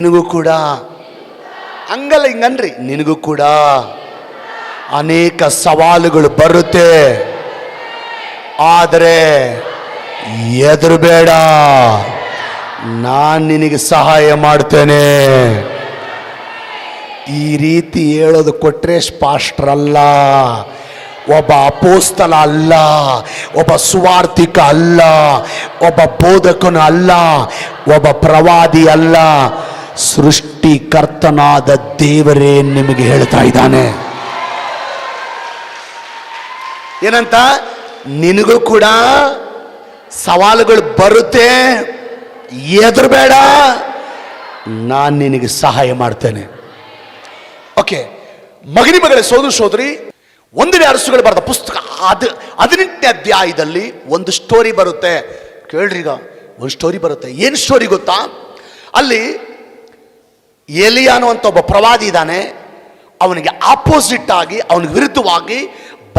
ನಿನಗೂ ಕೂಡ ಹಂಗಲ್ಲ ಹಿಂಗನ್ರಿ, ನಿನಗೂ ಕೂಡ ಅನೇಕ ಸವಾಲುಗಳು ಬರುತ್ತೆ, ಆದರೆ ಹೆದರಬೇಡ, ನಾನು ನಿನಗೆ ಸಹಾಯ ಮಾಡ್ತೇನೆ. ಈ ರೀತಿ ಹೇಳೋದು ಕೊಟ್ರೆ ಪಾಸ್ಟರ್ ಅಲ್ಲ, ಒಬ್ಬ ಅಪೋಸ್ತಲ ಅಲ್ಲ, ಒಬ್ಬ ಸುವಾರ್ತಿಕ ಅಲ್ಲ, ಒಬ್ಬ ಬೋಧಕನು ಅಲ್ಲ, ಒಬ್ಬ ಪ್ರವಾದಿ ಅಲ್ಲ, ಸೃಷ್ಟಿಕರ್ತನಾದ ದೇವರೇ ನಿಮಗೆ ಹೇಳ್ತಾ ಇದ್ದಾನೆ. ಏನಂತ? ನಿನಗೂ ಕೂಡ ಸವಾಲುಗಳು ಬರುತ್ತೆ, ಹೆದರಬೇಡ, ನಾನು ನಿನಗೆ ಸಹಾಯ ಮಾಡ್ತೇನೆ. ಓಕೆ, ಮಗನಿ ಮಗಳೇ, ಸೋದರ ಸೋದರಿ, 1ನೇ ಅರಸುಗಳು ಬರೆದ ಪುಸ್ತಕ 18ನೇ ಅಧ್ಯಾಯದಲ್ಲಿ ಒಂದು ಸ್ಟೋರಿ ಬರುತ್ತೆ. ಕೇಳ್ರಿ, ಈಗ ಒಂದು ಸ್ಟೋರಿ ಬರುತ್ತೆ. ಏನು ಸ್ಟೋರಿ ಗೊತ್ತಾ? ಅಲ್ಲಿ ಎಲಿಯಾನು ಅಂತ ಒಬ್ಬ ಪ್ರವಾದಿ ಇದ್ದಾನೆ, ಅವನಿಗೆ ಆಪೋಸಿಟ್ ಆಗಿ, ಅವನಿಗೆ ವಿರುದ್ಧವಾಗಿ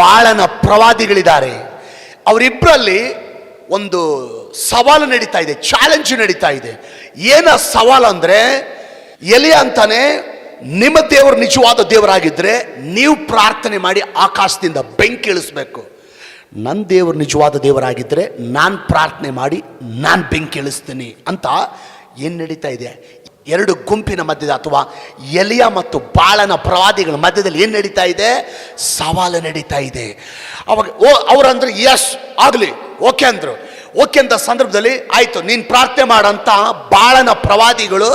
ಬಾಳನ ಪ್ರವಾದಿಗಳಿದ್ದಾರೆ. ಅವರಿಬ್ಬರಲ್ಲಿ ಒಂದು ಸವಾಲು ನಡೀತಾ ಇದೆ, ಚಾಲೆಂಜ್ ನಡೀತಾ ಇದೆ. ಏನ ಸವಾಲು ಅಂದರೆ, ಎಲಿಯ ಅಂತಾನೆ, ನಿಮ್ಮ ದೇವರು ನಿಜವಾದ ದೇವರಾಗಿದ್ದರೆ ನೀವು ಪ್ರಾರ್ಥನೆ ಮಾಡಿ ಆಕಾಶದಿಂದ ಬೆಂಕಿ ಇಳಿಸ್ಬೇಕು. ನನ್ನ ದೇವರು ನಿಜವಾದ ದೇವರಾಗಿದ್ದರೆ ನಾನು ಪ್ರಾರ್ಥನೆ ಮಾಡಿ ನಾನು ಬೆಂಕಿ ಇಳಿಸ್ತೀನಿ ಅಂತ ಏನು ನಡೀತಾ ಇದೆ? ಎರಡು ಗುಂಪಿನ ಮಧ್ಯದ, ಅಥವಾ ಎಲಿಯ ಮತ್ತು ಬಾಳನ ಪ್ರವಾದಿಗಳ ಮಧ್ಯದಲ್ಲಿ ಏನು ನಡೀತಾ ಇದೆ? ಸವಾಲು ನಡೀತಾ ಇದೆ. ಅವಾಗ ಅವರಂದ್ರೆ ಎಸ್ ಆಗಲಿ, ಓಕೆ ಅಂದರು. ಓಕೆ ಅಂತ ಸಂದರ್ಭದಲ್ಲಿ ಆಯಿತು, ನೀನು ಪ್ರಾರ್ಥನೆ ಮಾಡಂತ ಬಾಳನ ಪ್ರವಾದಿಗಳು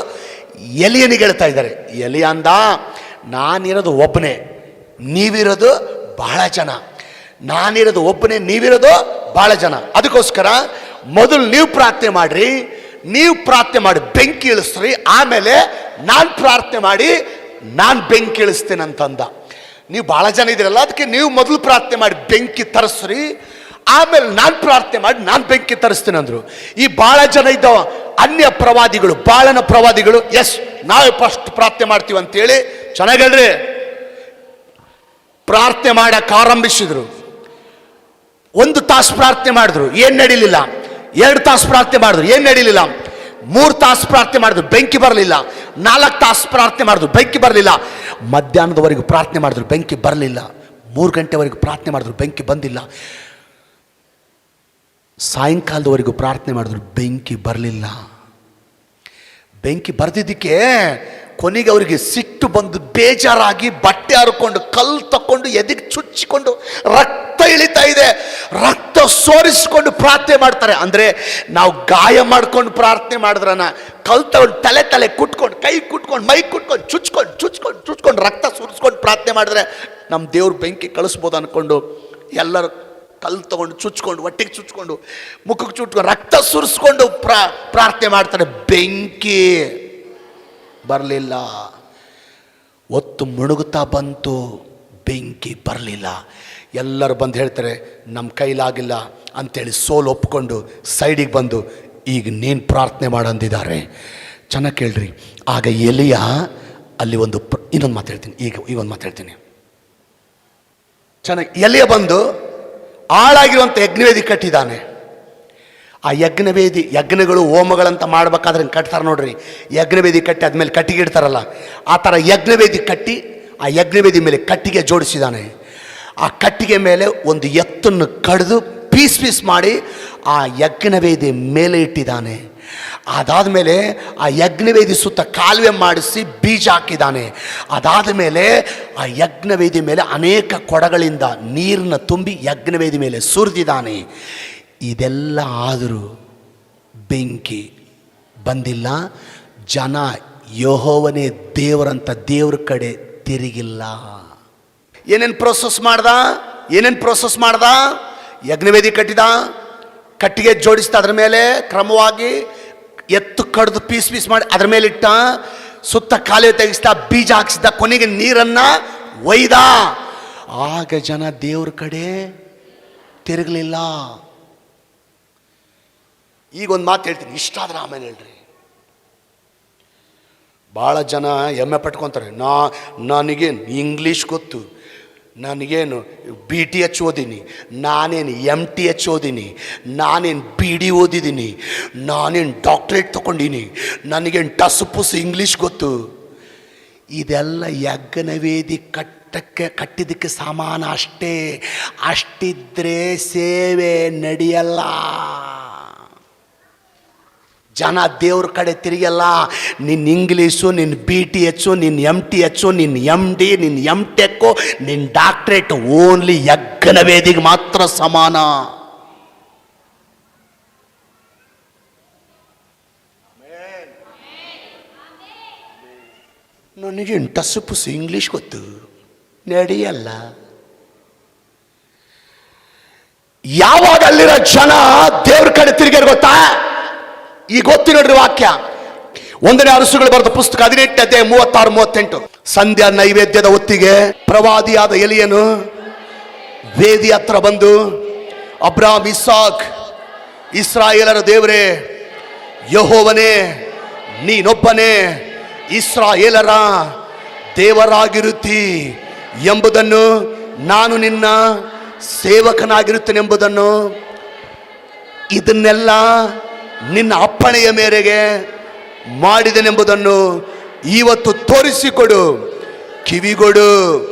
ಎಲಿಯನಿಗೆ ಹೇಳ್ತಾ ಇದ್ದಾರೆ. ಎಲಿಯ ಅಂದ, ನಾನಿರೋದು ಒಬ್ಬನೇ, ನೀವಿರೋದು ಬಹಳ ಜನ. ನಾನಿರೋದು ಒಬ್ಬನೇ, ನೀವಿರೋದು ಬಹಳ ಜನ. ಅದಕ್ಕೋಸ್ಕರ ಮೊದಲು ನೀವು ಪ್ರಾರ್ಥನೆ ಮಾಡ್ರಿ, ನೀವು ಪ್ರಾರ್ಥನೆ ಮಾಡಿ ಬೆಂಕಿ ಇಳಿಸ್ರಿ, ಆಮೇಲೆ ನಾನು ಪ್ರಾರ್ಥನೆ ಮಾಡಿ ನಾನು ಬೆಂಕಿ ಇಳಿಸ್ತೇನೆ ಅಂತಂದ. ನೀವು ಬಹಳ ಜನ ಇದ್ದೀರಲ್ಲ, ಅದಕ್ಕೆ ನೀವು ಮೊದಲು ಪ್ರಾರ್ಥನೆ ಮಾಡಿ ಬೆಂಕಿ ತರಿಸ್ರಿ, ಆಮೇಲೆ ನಾನು ಪ್ರಾರ್ಥನೆ ಮಾಡಿ ನಾನು ಬೆಂಕಿ ತರಿಸ್ತೇನೆ ಅಂದರು. ಈ ಬಹಳ ಜನ ಇದ್ದ ಅನ್ಯ ಪ್ರವಾದಿಗಳು, ಬಾಳನ ಪ್ರವಾದಿಗಳು, ಎಸ್ ನಾವೇ ಫಸ್ಟ್ ಪ್ರಾರ್ಥನೆ ಮಾಡ್ತೀವಿ ಅಂತೇಳಿ ಚೆನ್ನಾಗಿ ಹೇಳ್ರಿ ಪ್ರಾರ್ಥನೆ ಮಾಡಕ್ಕೆ ಆರಂಭಿಸಿದ್ರು. 1 ತಾಸು ಪ್ರಾರ್ಥನೆ ಮಾಡಿದ್ರು, ಏನು ನಡೀಲಿಲ್ಲ. 2 ತಾಸು ಪ್ರಾರ್ಥನೆ ಮಾಡಿದ್ರು, ಏನು ನಡೀಲಿಲ್ಲ. 3 ತಾಸು ಪ್ರಾರ್ಥನೆ ಮಾಡಿದ್ರು, ಬೆಂಕಿ ಬರಲಿಲ್ಲ. 4 ತಾಸು ಪ್ರಾರ್ಥನೆ ಮಾಡಿದ್ರು, ಬೆಂಕಿ ಬರಲಿಲ್ಲ. ಮಧ್ಯಾಹ್ನದವರೆಗೂ ಪ್ರಾರ್ಥನೆ ಮಾಡಿದ್ರು, ಬೆಂಕಿ ಬರಲಿಲ್ಲ. 3 ಗಂಟೆವರೆಗೂ ಪ್ರಾರ್ಥನೆ ಮಾಡಿದ್ರು, ಬೆಂಕಿ ಬಂದಿಲ್ಲ. ಸಾಯಂಕಾಲದವರೆಗೂ ಪ್ರಾರ್ಥನೆ ಮಾಡಿದ್ರು, ಬೆಂಕಿ ಬರಲಿಲ್ಲ. ಬೆಂಕಿ ಬರ್ದಿದ್ದಕ್ಕೆ ಕೊನೆಗೆ ಅವರಿಗೆ ಸಿಟ್ಟು ಬಂದು ಬೇಜಾರಾಗಿ ಬಟ್ಟೆ ಹರ್ಕೊಂಡು ಕಲ್ಲು ತಕೊಂಡು ಎದೆಗೆ ಚುಚ್ಚಿಕೊಂಡು ರಕ್ತ ಇಳಿತಾ ಇದೆ, ರಕ್ತ ಸೋರಿಸಿಕೊಂಡು ಪ್ರಾರ್ಥನೆ ಮಾಡ್ತಾರೆ. ಅಂದರೆ ನಾವು ಗಾಯ ಮಾಡ್ಕೊಂಡು ಪ್ರಾರ್ಥನೆ ಮಾಡಿದ್ರನ, ಕಲ್ಲು ತಗೊಂಡು ತಲೆ ಕುಟ್ಕೊಂಡು, ಕೈ ಕುಟ್ಕೊಂಡು, ಮೈ ಕುಟ್ಕೊಂಡು, ಚುಚ್ಕೊಂಡು ರಕ್ತ ಸುರಿಸ್ಕೊಂಡು ಪ್ರಾರ್ಥನೆ ಮಾಡಿದ್ರೆ ನಮ್ಮ ದೇವ್ರು ಬೆಂಕಿ ಕಳಿಸ್ಬೋದು ಅಂದ್ಕೊಂಡು ಎಲ್ಲರೂ ಕಲ್ಲು ತಗೊಂಡು ಚುಚ್ಕೊಂಡು, ಹೊಟ್ಟೆಗೆ ಚುಚ್ಕೊಂಡು, ಮುಖಕ್ಕೆ ಚುಚ್ಕೊಂಡು, ರಕ್ತ ಸುರಿಸ್ಕೊಂಡು ಪ್ರಾರ್ಥನೆ ಮಾಡ್ತಾರೆ. ಬೆಂಕಿ ಬರಲಿಲ್ಲ. ಒತ್ತು ಮುಳುಗುತ್ತಾ ಬಂತು, ಬೆಂಕಿ ಬರಲಿಲ್ಲ. ಎಲ್ಲರೂ ಬಂದು ಹೇಳ್ತಾರೆ ನಮ್ಮ ಕೈಲಾಗಿಲ್ಲ ಅಂಥೇಳಿ ಸೋಲು ಒಪ್ಕೊಂಡು ಸೈಡಿಗೆ ಬಂದು ಈಗ ನೀನು ಪ್ರಾರ್ಥನೆ ಮಾಡಂದಿದ್ದಾರೆ. ಚೆನ್ನಾಗಿ ಕೇಳ್ರಿ. ಆಗ ಎಲಿಯ ಅಲ್ಲಿ ಇನ್ನೊಂದು ಮಾತು ಹೇಳ್ತೀನಿ, ಈಗ ಒಂದು ಮಾತು ಹೇಳ್ತೀನಿ ಚೆನ್ನಾಗಿ. ಎಲಿಯ ಬಂದು ಹಾಳಾಗಿರುವಂಥ ಯಜ್ಞವೇದಿ ಕಟ್ಟಿದ್ದಾನೆ. ಆ ಯಜ್ಞಗಳು ಹೋಮಗಳಂತ ಮಾಡ್ಬೇಕಾದ್ರೆ ಕಟ್ತಾರೆ ನೋಡ್ರಿ, ಯಜ್ಞವೇದಿ ಕಟ್ಟಿ ಆದ್ಮೇಲೆ ಕಟ್ಟಿಗೆ ಇಡ್ತಾರಲ್ಲ, ಆ ಥರ ಯಜ್ಞವೇದಿ ಕಟ್ಟಿ ಆ ಯಜ್ಞವೇದಿ ಮೇಲೆ ಕಟ್ಟಿಗೆ ಜೋಡಿಸಿದ್ದಾನೆ. ಆ ಕಟ್ಟಿಗೆ ಮೇಲೆ ಒಂದು ಎತ್ತನ್ನು ಕಡಿದು ಪೀಸ್ ಮಾಡಿ ಆ ಯಜ್ಞವೇದಿ ಮೇಲೆ ಇಟ್ಟಿದ್ದಾನೆ. ಅದಾದ ಮೇಲೆ ಆ ಯಜ್ಞವೇದಿ ಸುತ್ತ ಕಾಲುವೆ ಮಾಡಿಸಿ ಬೀಜ ಹಾಕಿದ್ದಾನೆ. ಅದಾದ ಮೇಲೆ ಆ ಯಜ್ಞವೇದಿ ಮೇಲೆ ಅನೇಕ ಕೊಡಗಳಿಂದ ನೀರನ್ನ ತುಂಬಿ ಯಜ್ಞವೇದಿ ಮೇಲೆ ಸುರಿದಿದ್ದಾನೆ. ಇದೆಲ್ಲ ಆದರೂ ಬೆಂಕಿ ಬಂದಿಲ್ಲ. ಜನ ಯೆಹೋವನೇ ದೇವರಂತ ದೇವ್ರ ಕಡೆ ತಿರುಗಿಲ್ಲ. ಏನೇನು ಪ್ರೋಸೆಸ್ ಮಾಡ್ದ? ಯಜ್ಞವೇದಿ ಕಟ್ಟಿದ, ಕಟ್ಟಿಗೆ ಜೋಡಿಸ್ದ, ಅದ್ರ ಮೇಲೆ ಕ್ರಮವಾಗಿ ಎತ್ತು ಕಡ್ದು ಪೀಸ್ ಮಾಡಿ ಅದ್ರ ಮೇಲೆ ಇಟ್ಟ, ಸುತ್ತ ಕಾಲುವೆ ತೆಗಿಸ್ದ, ಬೀಜ ಹಾಕ್ಸಿದ, ಕೊನೆಗೆ ನೀರನ್ನ ಒಯ್ದ. ಆಗ ಜನ ದೇವ್ರ ಕಡೆ ತಿರುಗಲಿಲ್ಲ. ಈಗ ಒಂದು ಮಾತು ಹೇಳ್ತೀನಿ, ಇಷ್ಟ ಆದ್ರೆ ಆಮೇಲೆ ಹೇಳ್ರಿ. ಭಾಳ ಜನ ಹೆಮ್ಮೆ ಪಟ್ಕೊತಾರೆ, ನನಗೆ ಇಂಗ್ಲೀಷ್ ಗೊತ್ತು, ನನಗೇನು BTH ಓದೀನಿ, ನಾನೇನು MTH ಓದೀನಿ, ನಾನೇನು BD ಓದಿದ್ದೀನಿ, ನಾನೇನು ಡಾಕ್ಟ್ರೇಟ್ ತಗೊಂಡೀನಿ, ನನಗೇನು ಟಸ್ ಪುಸ್ ಇಂಗ್ಲೀಷ್ ಗೊತ್ತು. ಇದೆಲ್ಲ ಯಜ್ಞನ ವೇದಿ ಕಟ್ಟಿದ್ದಕ್ಕೆ ಸಮಾನ ಅಷ್ಟೇ. ಅಷ್ಟಿದ್ರೆ ಸೇವೆ ನಡೆಯಲ್ಲ. ಜನ ದೇವ್ರ ಕಡೆ ತಿರುಗಲ್ಲ. ನಿನ್ನ ಇಂಗ್ಲೀಷು, ನಿನ್ನ BTH, ನಿನ್ನ MTH, ನಿನ್ನ MD, ನಿನ್ನ MTech, ನಿನ್ನ ಡಾಕ್ಟ್ರೇಟ್ ಓನ್ಲಿ ಯಜ್ಞನ ವೇದಿಗೆ ಮಾತ್ರ ಸಮಾನ. ನನಗೆ ಟಸ್ಸು ಪುಸ್ಸು ಇಂಗ್ಲೀಷ್ ಗೊತ್ತು, ನಡೆಯಲ್ಲ. ಯಾವಾಗ ಅಲ್ಲಿರೋ ಜನ ದೇವ್ರ ಕಡೆ ತಿರುಗ್ಯಾರ ಗೊತ್ತಾ? ಈಗ ಗೊತ್ತಿ ನೋಡ್ರಿ ವಾಕ್ಯ. 1ನೇ ಅರಸುಗಳು ಬರೆದ ಪುಸ್ತಕ 18ನೇ ಅಧ್ಯಾಯ 36-38. ಸಂಧ್ಯಾ ನೈವೇದ್ಯದ ಹೊತ್ತಿಗೆ ಪ್ರವಾದಿಯಾದ ಎಲಿಯನು ವೇದಿ ಹತ್ರ ಬಂದು, ಅಬ್ರಾಮ್, ಇಸಾಕ್, ಇಸ್ರಾಯೇಲರ ದೇವರೇ ಯೆಹೋವನೇ, ನೀನೊಬ್ಬನೇ ಇಸ್ರಾಯೇಲರ ದೇವರಾಗಿರುತ್ತಿ ಎಂಬುದನ್ನು, ನಾನು ನಿನ್ನ ಸೇವಕನಾಗಿರುತ್ತೇನೆಂಬುದನ್ನು, ಇದನ್ನೆಲ್ಲ ನಿನ್ನ ಅಪ್ಪಣೆಯ ಮೇರೆಗೆ ಮಾಡಿದನೆಂಬುದನ್ನು ಇವತ್ತು ತೋರಿಸಿಕೊಡು. ಕಿವಿಗೊಡು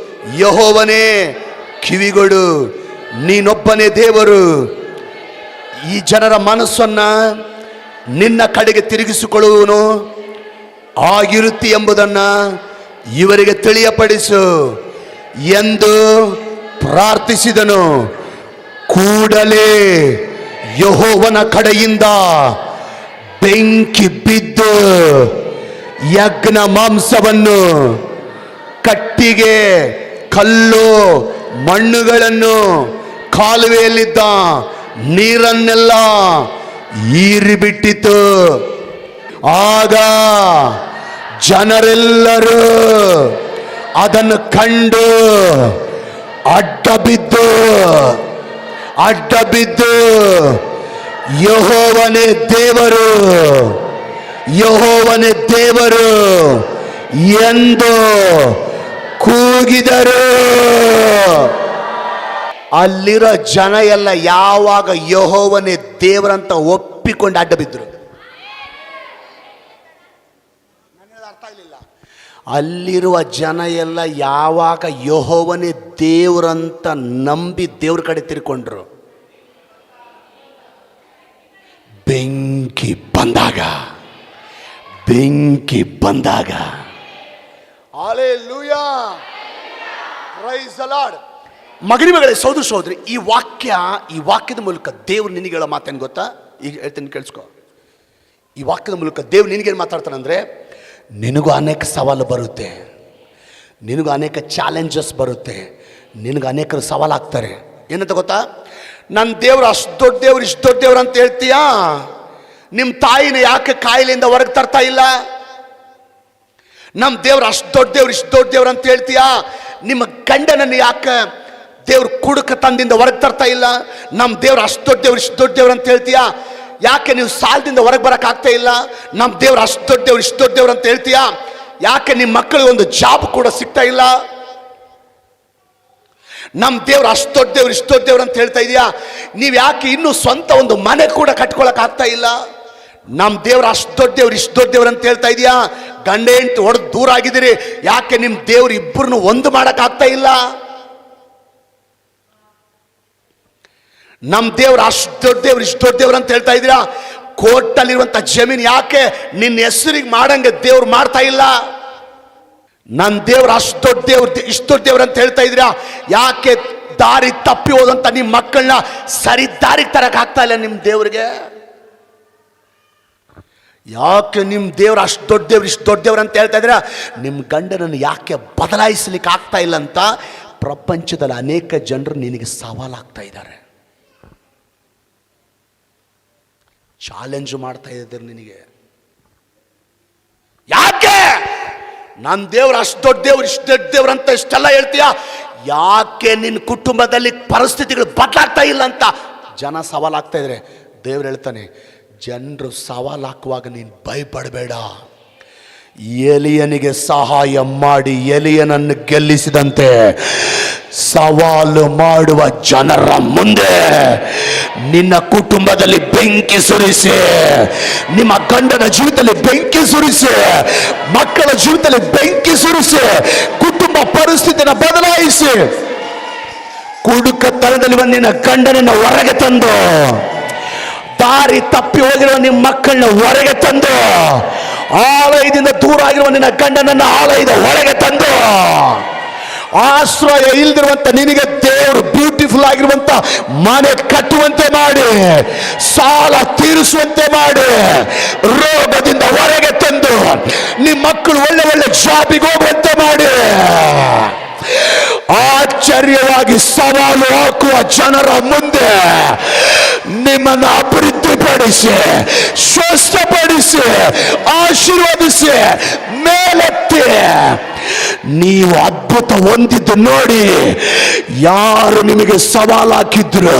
ಯೆಹೋವನೇ, ಕಿವಿಗೊಡು, ನೀನೊಬ್ಬನೇ ದೇವರು. ಈ ಜನರ ಮನಸ್ಸನ್ನ ನಿನ್ನ ಕಡೆಗೆ ತಿರುಗಿಸಿಕೊಳ್ಳುವನು ಆಗಿರುತ್ತಿ ಎಂಬುದನ್ನು ಇವರಿಗೆ ತಿಳಿಯಪಡಿಸು ಎಂದು ಪ್ರಾರ್ಥಿಸಿದನು. ಕೂಡಲೇ ಯೆಹೋವನ ಕಡೆಯಿಂದ ಬೆಂಕಿ ಬಿದ್ದು ಯಜ್ಞ ಮಾಂಸವನ್ನು, ಕಟ್ಟಿಗೆ, ಕಲ್ಲು, ಮಣ್ಣುಗಳನ್ನು, ಕಾಲುವೆಯಲ್ಲಿದ್ದ ನೀರನ್ನೆಲ್ಲ ಹೀರಿಬಿಟ್ಟಿತು. ಆಗ ಜನರೆಲ್ಲರೂ ಅದನ್ನು ಕಂಡು ಅಡ್ಡ ಬಿದ್ದು ಯೆಹೋವನೇ ದೇವರು, ಯೆಹೋವನೇ ದೇವರು ಎಂದು ಕೂಗಿದರು. ಅಲ್ಲಿರೋ ಜನ ಎಲ್ಲ ಯಾವಾಗ ಯೆಹೋವನೇ ದೇವರಂತ ಒಪ್ಪಿಕೊಂಡು ಅಡ್ಡ ಬಿದ್ದರು. ಅಲ್ಲಿರುವ ಜನ ಎಲ್ಲ ಯಾವಾಗ ಯೆಹೋವನೇ ದೇವರಂತ ನಂಬಿ ದೇವ್ರ ಕಡೆ ತಿರ್ಕೊಂಡ್ರು, ಬೆಂಕಿ ಬಂದಾಗ ಹಲ್ಲೆಲೂಯಾ, ಪ್ರೈಸ್ ದಿ ಲಾರ್ಡ್. ಮಗನಿಮಗಳೇ, ಸೋದರಿ, ಈ ವಾಕ್ಯದ ಮೂಲಕ ದೇವ್ರು ನಿನಗೆ ಹೇಳೋ ಮಾತೇನು ಗೊತ್ತಾ? ಈಗ ಹೇಳ್ತೀನಿ, ಕೇಳಿಸ್ಕೊ. ಈ ವಾಕ್ಯದ ಮೂಲಕ ದೇವ್ರು ನಿನಗೇನು ಮಾತಾಡ್ತಾನಂದ್ರೆ, ನಿನಗೂ ಅನೇಕ ಸವಾಲು ಬರುತ್ತೆ, ನಿನಗೂ ಅನೇಕ ಚಾಲೆಂಜಸ್ ಬರುತ್ತೆ, ನಿನಗೆ ಅನೇಕರು ಸವಾಲಾಗ್ತಾರೆ. ಏನಂತ ಗೊತ್ತಾ? ನನ್ನ ದೇವ್ರು ಅಷ್ಟು ದೊಡ್ಡ ದೇವ್ರು, ಇಷ್ಟು ದೊಡ್ಡ ದೇವ್ರು ಅಂತ ಹೇಳ್ತೀಯಾ? ನಿಮ್ಮ ತಾಯಿನ ಯಾಕೆ ಕಾಯಿಲೆಯಿಂದ ಹೊರಗೆ ತರ್ತಾ ಇಲ್ಲ? ನಮ್ಮ ದೇವ್ರು ಅಷ್ಟು ದೊಡ್ಡ ದೇವ್ರು, ಇಷ್ಟು ದೊಡ್ಡ ದೇವ್ರು ಅಂತ ಹೇಳ್ತೀಯಾ? ನಿಮ್ಮ ಗಂಡನನ್ನು ಯಾಕೆ ದೇವ್ರು ಕುಡುಕ ತಂದಿಂದ ಹೊರಗೆ ತರ್ತಾ ಇಲ್ಲ? ನಮ್ಮ ದೇವ್ರು ಅಷ್ಟು ದೊಡ್ಡ ದೇವ್ರು, ಇಷ್ಟು ದೊಡ್ಡ ದೇವ್ರು ಅಂತ ಹೇಳ್ತೀಯಾ? ಯಾಕೆ ನೀವು ಸಾಲದಿಂದ ಹೊರಗೆ ಬರೋಕ್ಕಾಗ್ತಾ ಇಲ್ಲ? ನಮ್ಮ ದೇವ್ರು ಅಷ್ಟು ದೊಡ್ಡ ದೇವ್ರು, ಇಷ್ಟು ದೊಡ್ಡ ದೇವ್ರು ಅಂತ ಹೇಳ್ತೀಯಾ? ಯಾಕೆ ನಿಮ್ಮ ಮಕ್ಕಳಿಗೆ ಒಂದು ಜಾಬ್ ಕೂಡ ಸಿಗ್ತಾ ಇಲ್ಲ? ನಮ್ಮ ದೇವ್ರು ಅಷ್ಟು ದೊಡ್ಡ ದೇವ್ರು, ಇಷ್ಟು ದೊಡ್ಡ ದೇವ್ರು ಅಂತ ಹೇಳ್ತಾ ಇದೆಯಾ? ನೀವು ಯಾಕೆ ಇನ್ನೂ ಸ್ವಂತ ಒಂದು ಮನೆ ಕೂಡ ಕಟ್ಕೊಳಕ್ ಆಗ್ತಾ ಇಲ್ಲ? ನಮ್ಮ ದೇವ್ರು ಅಷ್ಟು ದೊಡ್ಡ ದೇವ್ರು, ಇಷ್ಟು ದೊಡ್ಡ ದೇವ್ರು ಅಂತ ಹೇಳ್ತಾ ಇದೆಯಾ? ಗಂಡ ಹೆಂಡತಿ ಹೊಡೆದು ದೂರ ಆಗಿದ್ದೀರಿ, ಯಾಕೆ ನಿಮ್ಮ ದೇವ್ರು ಇಬ್ಬರನ್ನು ಒಂದು ಮಾಡಕ್ ಆಗ್ತಾ ಇಲ್ಲ? ನಮ್ಮ ದೇವ್ರು ಅಷ್ಟು ದೊಡ್ಡ ದೇವ್ರು, ಇಷ್ಟು ದೊಡ್ಡ ದೇವ್ರು ಅಂತ ಹೇಳ್ತಾ ಇದ್ದೀರಾ? ಕೋರ್ಟಲ್ಲಿರುವಂಥ ಜಮೀನು ಯಾಕೆ ನಿನ್ನ ಹೆಸರಿಗೆ ಮಾಡಂಗೆ ದೇವ್ರು ಮಾಡ್ತಾ ಇಲ್ಲ? ನನ್ನ ದೇವ್ರು ಅಷ್ಟು ದೊಡ್ಡ ದೇವ್ರು, ಇಷ್ಟು ದೊಡ್ಡ ದೇವ್ರು ಅಂತ ಹೇಳ್ತಾ ಇದ್ದೀರಾ? ಯಾಕೆ ದಾರಿ ತಪ್ಪಿ ಹೋದಂಥ ನಿಮ್ಮ ಮಕ್ಕಳನ್ನ ಸರಿ ದಾರಿಗೆ ತರಕ್ಕೆ ಆಗ್ತಾ ಇಲ್ಲ ನಿಮ್ಮ ದೇವ್ರಿಗೆ? ಯಾಕೆ ನಿಮ್ಮ ದೇವ್ರು ಅಷ್ಟು ದೊಡ್ಡ ದೇವ್ರು, ಇಷ್ಟು ದೊಡ್ಡ ದೇವ್ರು ಅಂತ ಹೇಳ್ತಾ ಇದ್ದೀರಾ? ನಿಮ್ಮ ಗಂಡನನ್ನು ಯಾಕೆ ಬದಲಾಯಿಸ್ಲಿಕ್ಕೆ ಆಗ್ತಾ ಇಲ್ಲ ಅಂತ ಪ್ರಪಂಚದಲ್ಲಿ ಅನೇಕ ಜನರು ನಿನಗೆ ಸವಾಲಾಗ್ತಾ ಇದ್ದಾರೆ, ಚಾಲೆಂಜ್ ಮಾಡ್ತಾ ಇದ್ದಾರೆ ನಿನಗೆ. ಯಾಕೆ ನನ್ನ ದೇವ್ರು ಅಷ್ಟು ದೊಡ್ಡ ದೇವ್ರು, ಇಷ್ಟು ದೊಡ್ಡ ದೇವ್ರು ಅಂತ ಇಷ್ಟೆಲ್ಲ ಹೇಳ್ತೀಯ? ಯಾಕೆ ನಿನ್ನ ಕುಟುಂಬದಲ್ಲಿ ಪರಿಸ್ಥಿತಿಗಳು ಬದಲಾಗ್ತಾ ಇಲ್ಲ ಅಂತ ಜನ ಸವಾಲಾಗ್ತಾ ಇದ್ದಾರೆ. ದೇವ್ರು ಹೇಳ್ತಾನೆ, ಜನರು ಸವಾಲಾಕುವಾಗ ನೀನು ಭಯಪಡಬೇಡ. ಎಲಿಯನಿಗೆ ಸಹಾಯ ಮಾಡಿ ಎಲಿಯನನ್ನು ಗೆಲ್ಲಿಸಿದಂತೆ ಸವಾಲು ಮಾಡುವ ಜನರ ಮುಂದೆ ನಿನ್ನ ಕುಟುಂಬದಲ್ಲಿ ಬೆಂಕಿ ಸುರಿಸಿ, ನಿಮ್ಮ ಗಂಡನ ಜೀವಿತದಲ್ಲಿ ಬೆಂಕಿ ಸುರಿಸಿ, ಮಕ್ಕಳ ಜೀವಿತದಲ್ಲಿ ಬೆಂಕಿ ಸುರಿಸಿ, ಕುಟುಂಬ ಪರಿಸ್ಥಿತಿನ ಬದಲಾಯಿಸಿ, ಕುಡುಕತನದಲ್ಲಿ ಬಂದು ನಿನ್ನ ಗಂಡನನ್ನು ಹೊರಗೆ ತಂದು, ದಾರಿ ತಪ್ಪಿ ಹೋಗಿರುವ ನಿಮ್ಮ ಮಕ್ಕಳನ್ನ ಹೊರಗೆ ತಂದು, ಆಲಯದಿಂದ ದೂರ ಆಗಿರುವ ನಿನ್ನ ಗಂಡನನ್ನು ಆಲಯದ ಹೊರಗೆ ತಂದು, ಆಶ್ರಯ ಇಲ್ದಿರುವಂತ ನಿನಗೆ ದೇವರು ಬ್ಯೂಟಿಫುಲ್ ಆಗಿರುವಂತ ಮನೆ ಕಟ್ಟುವಂತೆ ಮಾಡಿ, ಸಾಲ ತೀರಿಸುವಂತೆ ಮಾಡಿ, ರೋಗದಿಂದ ಹೊರಗೆ ತಂದು, ನಿಮ್ಮ ಮಕ್ಕಳು ಒಳ್ಳೆ ಒಳ್ಳೆ ಜಾಬಿಗೆ ಹೋಗುವಂತೆ ಮಾಡಿ, ಆಶ್ಚರ್ಯವಾಗಿ ಸವಾಲು ಹಾಕುವ ಜನರ ಮುಂದೆ ನಿಮ್ಮನ್ನು ಅಭಿವೃದ್ಧಿಪಡಿಸಿ, ಸ್ವಸ್ಥಪಡಿಸಿ, ಆಶೀರ್ವದಿಸಿ, ಮೇಲೆತ್ತಿ ನೀವು ಅದ್ಭುತ ಹೊಂದಿದ್ದು ನೋಡಿ ಯಾರು ನಿಮಗೆ ಸವಾಲು ಹಾಕಿದ್ರು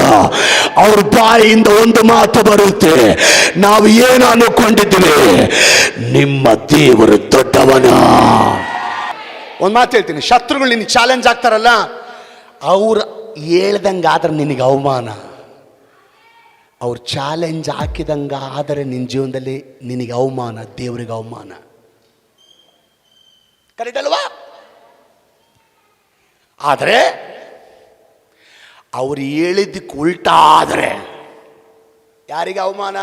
ಅವ್ರ ಬಾಯಿಯಿಂದ ಒಂದು ಮಾತು ಬರುತ್ತೆ, ನಾವು ಏನು ಅನ್ಕೊಂಡಿದ್ವಿ, ನಿಮ್ಮ ದೇವರು ದೊಡ್ಡವನ. ಒಂದು ಮಾತು ಹೇಳ್ತೀನಿ, ಶತ್ರುಗಳು ನಿನಗೆ ಚಾಲೆಂಜ್ ಆಗ್ತಾರಲ್ಲ, ಅವ್ರು ಹೇಳ್ದಂಗಾದ್ರೆ ನಿನಗೆ ಅವಮಾನ, ಅವ್ರು ಚಾಲೆಂಜ್ ಹಾಕಿದಂಗ ಆದರೆ ನಿನ್ನ ಜೀವನದಲ್ಲಿ ನಿನಗೆ ಅವಮಾನ, ದೇವರಿಗೆ ಅವಮಾನ. ಕರೆಕ್ಟ್ ಅಲ್ವಾ? ಆದರೆ ಅವ್ರು ಹೇಳಿದ್ದಕ್ಕೆ ಉಲ್ಟಾ ಆದರೆ ಯಾರಿಗೆ ಅವಮಾನ?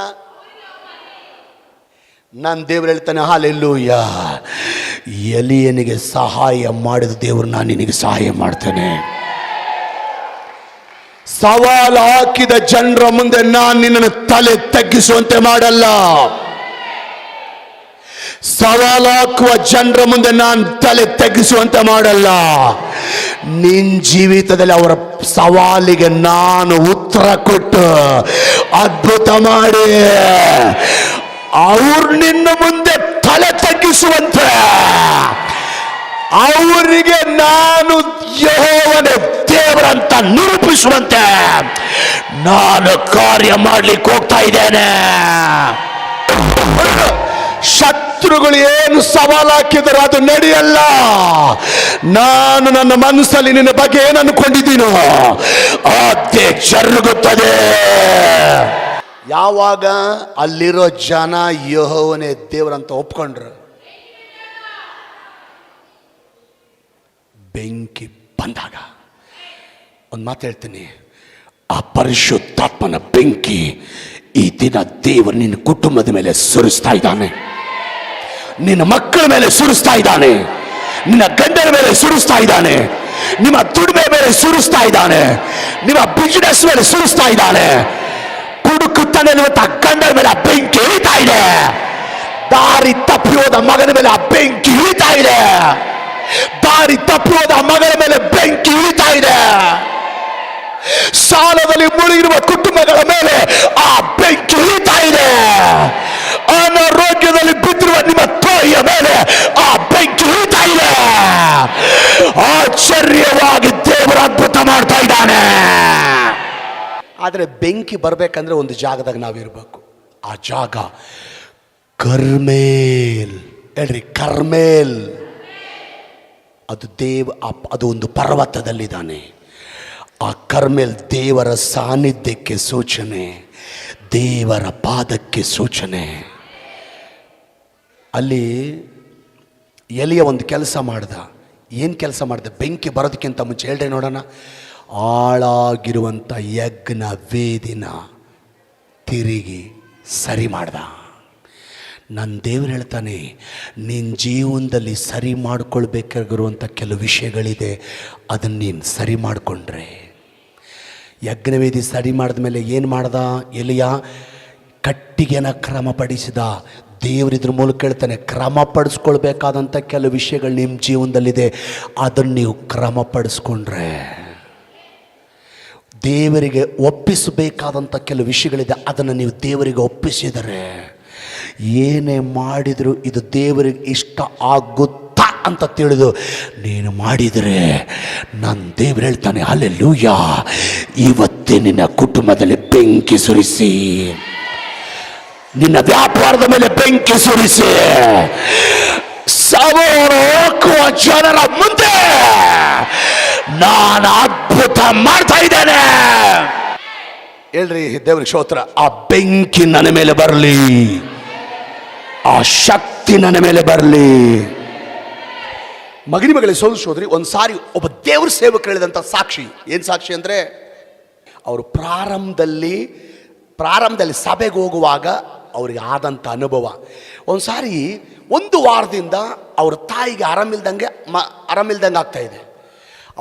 ನನ್ನ ದೇವರು ಹೇಳ್ತಾನೆ, ಹಲ್ಲೆಲೂಯಾ, ಎಲಿಯನಿಗೆ ಸಹಾಯ ಮಾಡಿದ ದೇವರು ನಾನು ನಿನಗೆ ಸಹಾಯ ಮಾಡ್ತೇನೆ. ಸವಾಲು ಹಾಕಿದ ಜನರ ಮುಂದೆ ನಾನು ನಿನ್ನನ್ನು ತಲೆ ತಗ್ಗಿಸುವಂತೆ ಮಾಡಲ್ಲ. ಸವಾಲು ಹಾಕುವ ಜನರ ಮುಂದೆ ನಾನು ತಲೆ ತಗ್ಗಿಸುವಂತೆ ಮಾಡಲ್ಲ. ನಿನ್ನ ಜೀವಿತದಲ್ಲಿ ಅವರ ಸವಾಲಿಗೆ ನಾನು ಉತ್ತರ ಕೊಟ್ಟು ಅದ್ಭುತ ಮಾಡಿ ಅವ್ರು ನಿನ್ನ ಮುಂದೆ ತಲೆ ತಗ್ಗಿಸುವಂತೆ, ಅವರಿಗೆ ನಾನು ಯೆಹೋವನೇ ದೇವರಂತ ನಿರೂಪಿಸುವಂತೆ ನಾನು ಕಾರ್ಯ ಮಾಡ್ಲಿಕ್ಕೆ ಹೋಗ್ತಾ ಇದ್ದೇನೆ. ಶತ್ರುಗಳು ಏನು ಸವಾಲು ಹಾಕಿದರೆ ಅದು ನಡೆಯಲ್ಲ. ನಾನು ನನ್ನ ಮನಸ್ಸಲ್ಲಿ ನಿನ್ನ ಬಗ್ಗೆ ಏನು ಅನ್ಕೊಂಡಿದ್ದೀನೋ ಅದೇ ಜರುಗುತ್ತದೆ. ಯಾವಾಗ ಅಲ್ಲಿರೋ ಜನ ಯೆಹೋವನೇ ದೇವರಂತ ಒಪ್ಕೊಂಡ್ರು, ಬೆಂಕಿ ಬಂದಾಗ ಒಂದು ಮಾತು ಹೇಳ್ತೀನಿ, ಆ ಪರಿಶುದ್ಧಾತ್ಮನ ಬೆಂಕಿ ಈ ದಿನ ದೇವರು ನಿನ್ನ ಕುಟುಂಬದ ಮೇಲೆ ಸುರಿಸ್ತಾ ಇದ್ದಾನೆ, ನಿನ್ನ ಮಕ್ಕಳ ಮೇಲೆ ಸುರಿಸ್ತಾ ಇದ್ದಾನೆ, ನಿನ್ನ ಗಂಡನ ಮೇಲೆ ಸುರಿಸ್ತಾ ಇದ್ದಾನೆ, ನಿಮ್ಮ ದುಡಿಮೆ ಮೇಲೆ ಸುರಿಸ್ತಾ ಇದ್ದಾನೆ, ನಿಮ್ಮ ಬಿಸಿನೆಸ್ ಮೇಲೆ ಸುರಿಸ್ತಾ ಇದ್ದಾನೆ. ಕುಡುಕುತ್ತಾನೆ ಗಂಡನ ಮೇಲೆ ಆ ಬೆಂಕಿ ಇಳಿತಾ ಇದೆ, ದಾರಿ ತಪ್ಪಿ ಹೋದ ಮಗನ ಮೇಲೆ ಆ ಬೆಂಕಿ ಇಳಿತಾ ಇದೆ, ದಾರಿ ತಪ್ಪಿ ಹೋದ ಮಗನ ಮೇಲೆ ಬೆಂಕಿ ಇಳಿತಾ ಇದೆ, ಸಾಲದಲ್ಲಿ ಮುಳುಗಿರುವ ಕುಟುಂಬಗಳ ಮೇಲೆ ಆ ಬೆಂಕಿ ಇಳಿತಾ ಇದೆ, ಅನಾರೋಗ್ಯದಲ್ಲಿ ಬಿದ್ದಿರುವ ನಿಮ್ಮ ತಾಯಿಯ ಮೇಲೆ ಆ ಬೆಂಕಿ ಇಳಿತಾ ಇದೆ. ಆಶ್ಚರ್ಯವಾಗಿ ದೇವರ ಅದ್ಭುತ ಮಾಡ್ತಾ ಇದ್ದಾನೆ. ಆದರೆ ಬೆಂಕಿ ಬರಬೇಕಂದ್ರೆ ಒಂದು ಜಾಗದಾಗ ನಾವಿರ್ಬೇಕು. ಆ ಜಾಗ ಕರ್ಮೇಲ್. ಹೇಳ್ರಿ, ಕರ್ಮೇಲ್. ಅದು ಅದು ಒಂದು ಪರ್ವತದಲ್ಲಿದ್ದಾನೆ. ಆ ಕರ್ಮೇಲ್ ದೇವರ ಸಾನ್ನಿಧ್ಯಕ್ಕೆ ಸೂಚನೆ, ದೇವರ ಪಾದಕ್ಕೆ ಸೂಚನೆ. ಅಲ್ಲಿ ಎಲಿಯ ಒಂದು ಕೆಲಸ ಮಾಡ್ದ. ಏನು ಕೆಲಸ ಮಾಡ್ದ? ಬೆಂಕಿ ಬರೋದಕ್ಕಿಂತ ಮುಂಚೆ ಹೇಳ್ರಿ ನೋಡೋಣ. ಹಾಳಾಗಿರುವಂಥ ಯಜ್ಞ ವೇದಿನ ತಿರುಗಿ ಸರಿ ಮಾಡ್ದ. ನನ್ನ ದೇವರು ಹೇಳ್ತಾನೆ, ನಿನ್ನ ಜೀವನದಲ್ಲಿ ಸರಿ ಮಾಡ್ಕೊಳ್ಬೇಕಾಗಿರುವಂಥ ಕೆಲವು ವಿಷಯಗಳಿದೆ, ಅದನ್ನು ನೀನು ಸರಿ ಮಾಡಿಕೊಂಡ್ರೆ. ಯಜ್ಞವೇದಿ ಸರಿ ಮಾಡಿದ ಮೇಲೆ ಏನು ಮಾಡ್ದ ಎಲಿಯ? ಕಟ್ಟಿಗೆನ ಕ್ರಮಪಡಿಸಿದ. ದೇವರಿದ್ರ ಮೂಲಕ ಹೇಳ್ತಾನೆ, ಕ್ರಮಪಡಿಸ್ಕೊಳ್ಬೇಕಾದಂಥ ಕೆಲವು ವಿಷಯಗಳು ನಿಮ್ಮ ಜೀವನದಲ್ಲಿದೆ, ಅದನ್ನು ನೀವು ಕ್ರಮಪಡಿಸ್ಕೊಂಡ್ರೆ, ದೇವರಿಗೆ ಒಪ್ಪಿಸಬೇಕಾದಂಥ ಕೆಲವು ವಿಷಯಗಳಿದೆ, ಅದನ್ನು ನೀವು ದೇವರಿಗೆ ಒಪ್ಪಿಸಿದರೆ, ಏನೇ ಮಾಡಿದರೂ ಇದು ದೇವರಿಗೆ ಇಷ್ಟ ಆಗುತ್ತಾ ಅಂತ ತಿಳಿದು ನೀನು ಮಾಡಿದರೆ, ನನ್ನ ದೇವರು ಹೇಳ್ತಾನೆ, ಹಲ್ಲೆಲೂಯಾ, ಇವತ್ತೇ ನಿನ್ನ ಕುಟುಂಬದಲ್ಲಿ ಬೆಂಕಿ ಸುರಿಸಿ, ನಿನ್ನ ವ್ಯಾಪಾರದ ಮೇಲೆ ಬೆಂಕಿ ಸುರಿಸಿ, ಸವಾಲು ಹಾಕುವ ಜನರ ಮುಂದೆ ನಾನು ಅದ್ಭುತ ಮಾಡ್ತಾ ಇದ್ದೇನೆ. ಹೇಳ್ರಿ ದೇವ್ರಿಗೆ ಸ್ತೋತ್ರ. ಆ ಬೆಂಕಿ ನನ್ನ ಮೇಲೆ ಬರಲಿ, ಆ ಶಕ್ತಿ ನನ್ನ ಮೇಲೆ ಬರಲಿ. ಮಗಳಿಗೆ ಸೋದರಿ ಒಂದು ಸಾರಿ ಒಬ್ಬ ದೇವ್ರ ಸೇವಕರು ಹೇಳಿದಂಥ ಸಾಕ್ಷಿ. ಏನು ಸಾಕ್ಷಿ ಅಂದರೆ, ಅವರು ಪ್ರಾರಂಭದಲ್ಲಿ ಸಭೆಗೆ ಹೋಗುವಾಗ ಅವ್ರಿಗೆ ಆದಂಥ ಅನುಭವ. ಒಂದು ಸಾರಿ 1 ವಾರದಿಂದ ಅವ್ರ ತಾಯಿಗೆ ಆರಾಮಿಲ್ದಂಗೆ ಆಗ್ತಾಯಿದೆ.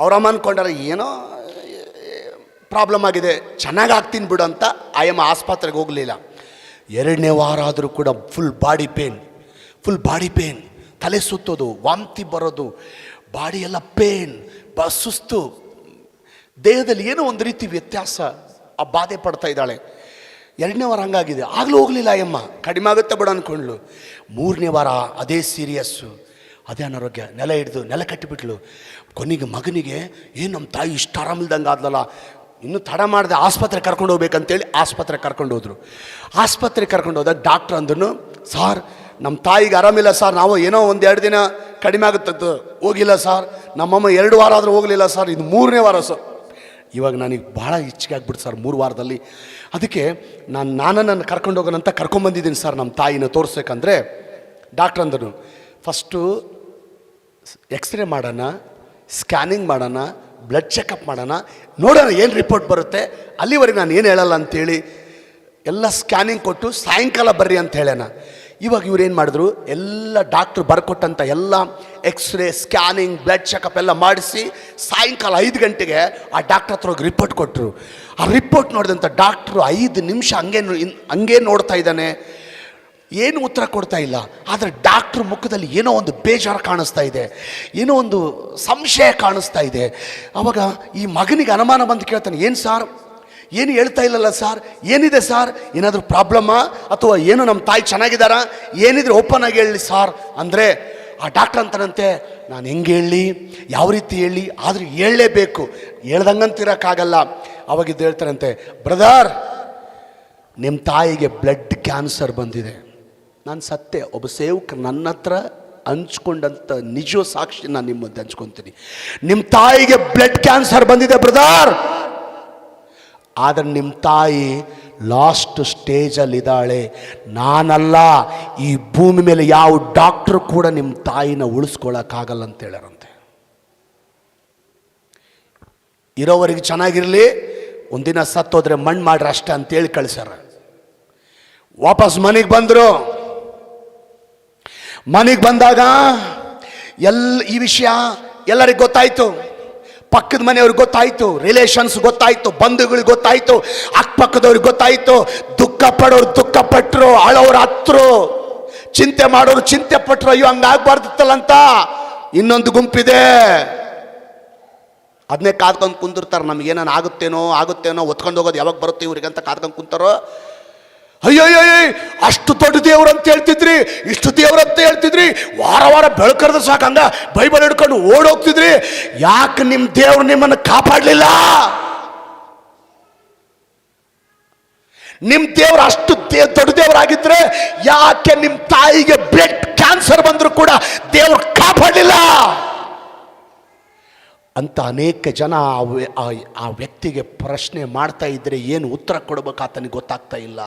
ಅವರಮ್ಮ ಅಂದ್ಕೊಂಡಾರ ಏನೋ ಪ್ರಾಬ್ಲಮ್ ಆಗಿದೆ, ಚೆನ್ನಾಗಿ ಆಗ್ತೀನಿ ಬಿಡು ಅಂತ ಆಯಮ್ಮ ಆಸ್ಪತ್ರೆಗೆ ಹೋಗಲಿಲ್ಲ. 2ನೇ ವಾರ ಆದರೂ ಕೂಡ ಫುಲ್ ಬಾಡಿ ಪೇನ್, ತಲೆ ಸುತ್ತೋದು, ವಾಂತಿ ಬರೋದು, ಬಾಡಿ ಎಲ್ಲ ಪೇನ್, ಸುಸ್ತು, ದೇಹದಲ್ಲಿ ಏನೋ ಒಂದು ರೀತಿ ವ್ಯತ್ಯಾಸ, ಆ ಬಾಧೆ ಪಡ್ತಾ ಇದ್ದಾಳೆ. 2ನೇ ವಾರ ಹಂಗಾಗಿದೆ. ಆಗಲೂ ಹೋಗಲಿಲ್ಲ ಅಯ್ಯಮ್ಮ, ಕಡಿಮೆ ಆಗುತ್ತೆ ಬಿಡು ಅಂದ್ಕೊಂಡ್ಳು. 3ನೇ ವಾರ ಅದೇ ಸೀರಿಯಸ್ಸು, ಅದೇ ಅನಾರೋಗ್ಯ, ನೆಲ ಕಟ್ಟಿಬಿಟ್ಲು. ಕೊನೆಗೆ ಮಗನಿಗೆ ಏನು ನಮ್ಮ ತಾಯಿ ಇಷ್ಟು ಆರಾಮಿಲ್ದಂಗೆ ಆದ್ಲಲ್ಲ, ಇನ್ನೂ ತಡ ಮಾಡಿದೆ ಆಸ್ಪತ್ರೆಗೆ ಕರ್ಕೊಂಡು ಹೋಗ್ಬೇಕಂತೇಳಿ ಆಸ್ಪತ್ರೆಗೆ ಕರ್ಕೊಂಡು ಹೋದರು. ಆಸ್ಪತ್ರೆಗೆ ಕರ್ಕೊಂಡು ಹೋದಾಗ ಡಾಕ್ಟ್ರ್ ಅಂದನು, ಸಾರ್ ನಮ್ಮ ತಾಯಿಗೆ ಆರಾಮಿಲ್ಲ ಸರ್, ನಾವು ಏನೋ 1-2 ದಿನ ಕಡಿಮೆ ಆಗುತ್ತದ್ದು ಹೋಗಿಲ್ಲ ಸರ್, ನಮ್ಮಮ್ಮ 2 ವಾರ ಆದರೂ ಹೋಗಲಿಲ್ಲ ಸರ್, ಇದು 3ನೇ ವಾರ ಸರ್. ಇವಾಗ ನನಗೆ ಭಾಳ ಹೆಚ್ಚಿಗೆ ಆಗ್ಬಿಡ್ತು ಸರ್ 3 ವಾರದಲ್ಲಿ. ಅದಕ್ಕೆ ನಾನು ಕರ್ಕೊಂಡು ಹೋಗೋಣಂತ ಕರ್ಕೊಂಬಂದಿದ್ದೀನಿ ಸರ್ ನಮ್ಮ ತಾಯಿನ ತೋರಿಸ್ಬೇಕಂದ್ರೆ. ಡಾಕ್ಟ್ರ್ ಅಂದನು, ಫಸ್ಟು ಎಕ್ಸ್ರೇ ಮಾಡೋಣ, ಸ್ಕ್ಯಾನಿಂಗ್ ಮಾಡೋಣ, ಬ್ಲಡ್ ಚೆಕಪ್ ಮಾಡೋಣ, ನೋಡೋಣ ಏನು ರಿಪೋರ್ಟ್ ಬರುತ್ತೆ, ಅಲ್ಲಿವರೆಗೆ ನಾನು ಏನು ಹೇಳಲ್ಲ ಅಂತೇಳಿ ಎಲ್ಲ ಸ್ಕ್ಯಾನಿಂಗ್ ಕೊಟ್ಟು ಸಾಯಂಕಾಲ ಬರ್ರಿ ಅಂತ ಹೇಳೋಣ. ಇವಾಗ ಇವ್ರೇನು ಮಾಡಿದ್ರು, ಎಲ್ಲ ಡಾಕ್ಟ್ರು ಬರ್ಕೊಟ್ಟಂಥ ಎಲ್ಲ ಎಕ್ಸ್ರೇ, ಸ್ಕ್ಯಾನಿಂಗ್, ಬ್ಲಡ್ ಚೆಕಪ್ ಎಲ್ಲ ಮಾಡಿಸಿ ಸಾಯಂಕಾಲ 5 ಗಂಟೆಗೆ ಆ ಡಾಕ್ಟ್ರ್ ಹತ್ರ ಹೋಗಿ ರಿಪೋರ್ಟ್ ಕೊಟ್ಟರು. ಆ ರಿಪೋರ್ಟ್ ನೋಡಿದಂಥ ಡಾಕ್ಟ್ರು 5 ನಿಮಿಷ ಹಂಗೆ ನೋಡ್ತಾ ಇದ್ದಾನೆ, ಏನು ಉತ್ತರ ಕೊಡ್ತಾ ಇಲ್ಲ. ಆದರೆ ಡಾಕ್ಟ್ರ್ ಮುಖದಲ್ಲಿ ಏನೋ ಒಂದು ಬೇಜಾರು ಕಾಣಿಸ್ತಾ ಇದೆ, ಏನೋ ಒಂದು ಸಂಶಯ ಕಾಣಿಸ್ತಾ ಇದೆ. ಆವಾಗ ಈ ಮಗನಿಗೆ ಅನುಮಾನ ಬಂದು ಕೇಳ್ತಾನೆ, ಏನು ಸಾರ್, ಏನು ಹೇಳ್ತಾ ಇಲ್ಲಲ್ಲ ಸಾರ್, ಏನಿದೆ ಸಾರ್, ಏನಾದರೂ ಪ್ರಾಬ್ಲಮ್ಮಾ ಅಥವಾ ಏನು ನಮ್ಮ ತಾಯಿ ಚೆನ್ನಾಗಿದ್ದಾರಾ, ಏನಿದ್ರೆ ಓಪನ್ ಆಗಿ ಹೇಳಿ ಸಾರ್ ಅಂದರೆ ಆ ಡಾಕ್ಟ್ರ್ ಅಂತಾನಂತೆ, ನಾನು ಹೆಂಗೆ ಹೇಳಿ, ಯಾವ ರೀತಿ ಹೇಳಿ, ಆದರೂ ಹೇಳಲೇಬೇಕು, ಹೇಳ್ದಂಗಂತಿರೋಕ್ಕಾಗಲ್ಲ. ಅವಾಗಿದ್ದು ಹೇಳ್ತಾರಂತೆ, ಬ್ರದರ್ ನಿಮ್ಮ ತಾಯಿಗೆ ಬ್ಲಡ್ ಕ್ಯಾನ್ಸರ್ ಬಂದಿದೆ. ನಾನು ಸತ್ಯ, ಒಬ್ಬ ಸೇವಕ ನನ್ನ ಹತ್ರ ಹಂಚ್ಕೊಂಡಂಥ ನಿಜ ಸಾಕ್ಷಿ ನಾನು ನಿಮ್ಮ ಮಧ್ಯೆ ಹಂಚ್ಕೊತೀನಿ. ನಿಮ್ಮ ತಾಯಿಗೆ ಬ್ಲಡ್ ಕ್ಯಾನ್ಸರ್ ಬಂದಿದೆ ಬ್ರದರ್, ಆದರೆ ನಿಮ್ಮ ತಾಯಿ ಲಾಸ್ಟ್ ಸ್ಟೇಜಲ್ಲಿದ್ದಾಳೆ. ನಾನಲ್ಲ, ಈ ಭೂಮಿ ಮೇಲೆ ಯಾವ ಡಾಕ್ಟ್ರು ಕೂಡ ನಿಮ್ಮ ತಾಯಿನ ಉಳಿಸ್ಕೊಳ್ಳೋಕ್ಕಾಗಲ್ಲ ಅಂತ ಹೇಳ್ಯಾರಂತೆ. ಇರೋವರೆಗೆ ಚೆನ್ನಾಗಿರಲಿ, ಒಂದಿನ ಸತ್ತೋದ್ರೆ ಮಣ್ಣು ಮಾಡ್ರಿ ಅಷ್ಟೇ ಅಂತೇಳಿ ಕಳಿಸ್ಯಾರ. ವಾಪಸ್ ಮನೆಗೆ ಬಂದರು. ಮನೆಗೆ ಬಂದಾಗ ಈ ವಿಷಯ ಎಲ್ಲರಿಗೂ ಗೊತ್ತಾಯಿತು. ಪಕ್ಕದ ಮನೆಯವ್ರಿಗೆ ಗೊತ್ತಾಯಿತು, ರಿಲೇಷನ್ಸ್ ಗೊತ್ತಾಯಿತು, ಬಂಧುಗಳಿಗೆ ಗೊತ್ತಾಯಿತು, ಅಕ್ಕಪಕ್ಕದವ್ರಿಗೆ ಗೊತ್ತಾಯಿತು. ದುಃಖ ಪಡೋರು ದುಃಖ ಪಟ್ಟರು, ಅಳೋರು ಹತ್ತರು, ಚಿಂತೆ ಮಾಡೋರು ಚಿಂತೆ ಪಟ್ಟರು. ಅಯ್ಯೋ ಹಂಗಾಗ್ಬಾರ್ದಿತ್ತಲ್ಲ ಅಂತ ಇನ್ನೊಂದು ಗುಂಪಿದೆ, ಅದನ್ನೇ ಕಾದ್ಕೊಂಡು ಕುಂದಿರ್ತಾರೆ. ನಮಗೇನಾನು ಆಗುತ್ತೇನೋ ಒತ್ಕೊಂಡು ಹೋಗೋದು ಯಾವಾಗ ಬರುತ್ತೆ ಇವ್ರಿಗೆ ಅಂತ ಕಾದ್ಕೊಂಡು ಕುಂತಾರೋ. ಅಯ್ಯಯ್ಯ, ಅಷ್ಟು ದೊಡ್ಡ ದೇವ್ರು ಅಂತ ಹೇಳ್ತಿದ್ರಿ, ಇಷ್ಟು ದೇವ್ರು ಅಂತ ಹೇಳ್ತಿದ್ರಿ, ವಾರ ಬೆಳಕರ್ದ ಸಾಕಂಗ ಬೈಬಲ್ ಹಿಡ್ಕೊಂಡು ಓಡೋಗ್ತಿದ್ರಿ, ಯಾಕೆ ನಿಮ್ಮ ದೇವ್ರು ನಿಮ್ಮನ್ನು ಕಾಪಾಡಲಿಲ್ಲ? ನಿಮ್ಮ ದೇವ್ರು ಅಷ್ಟು ದೊಡ್ಡ ದೇವರಾಗಿದ್ರೆ ಯಾಕೆ ನಿಮ್ಮ ತಾಯಿಗೆ ಬ್ಲಡ್ ಕ್ಯಾನ್ಸರ್ ಬಂದರೂ ಕೂಡ ದೇವ್ರು ಕಾಪಾಡಲಿಲ್ಲ ಅಂತ ಅನೇಕ ಜನ ಆ ವ್ಯಕ್ತಿಗೆ ಪ್ರಶ್ನೆ ಮಾಡ್ತಾ ಇದ್ರೆ ಏನು ಉತ್ತರ ಕೊಡಬೇಕು ಆತನಿಗೆ ಗೊತ್ತಾಗ್ತಾ ಇಲ್ಲ.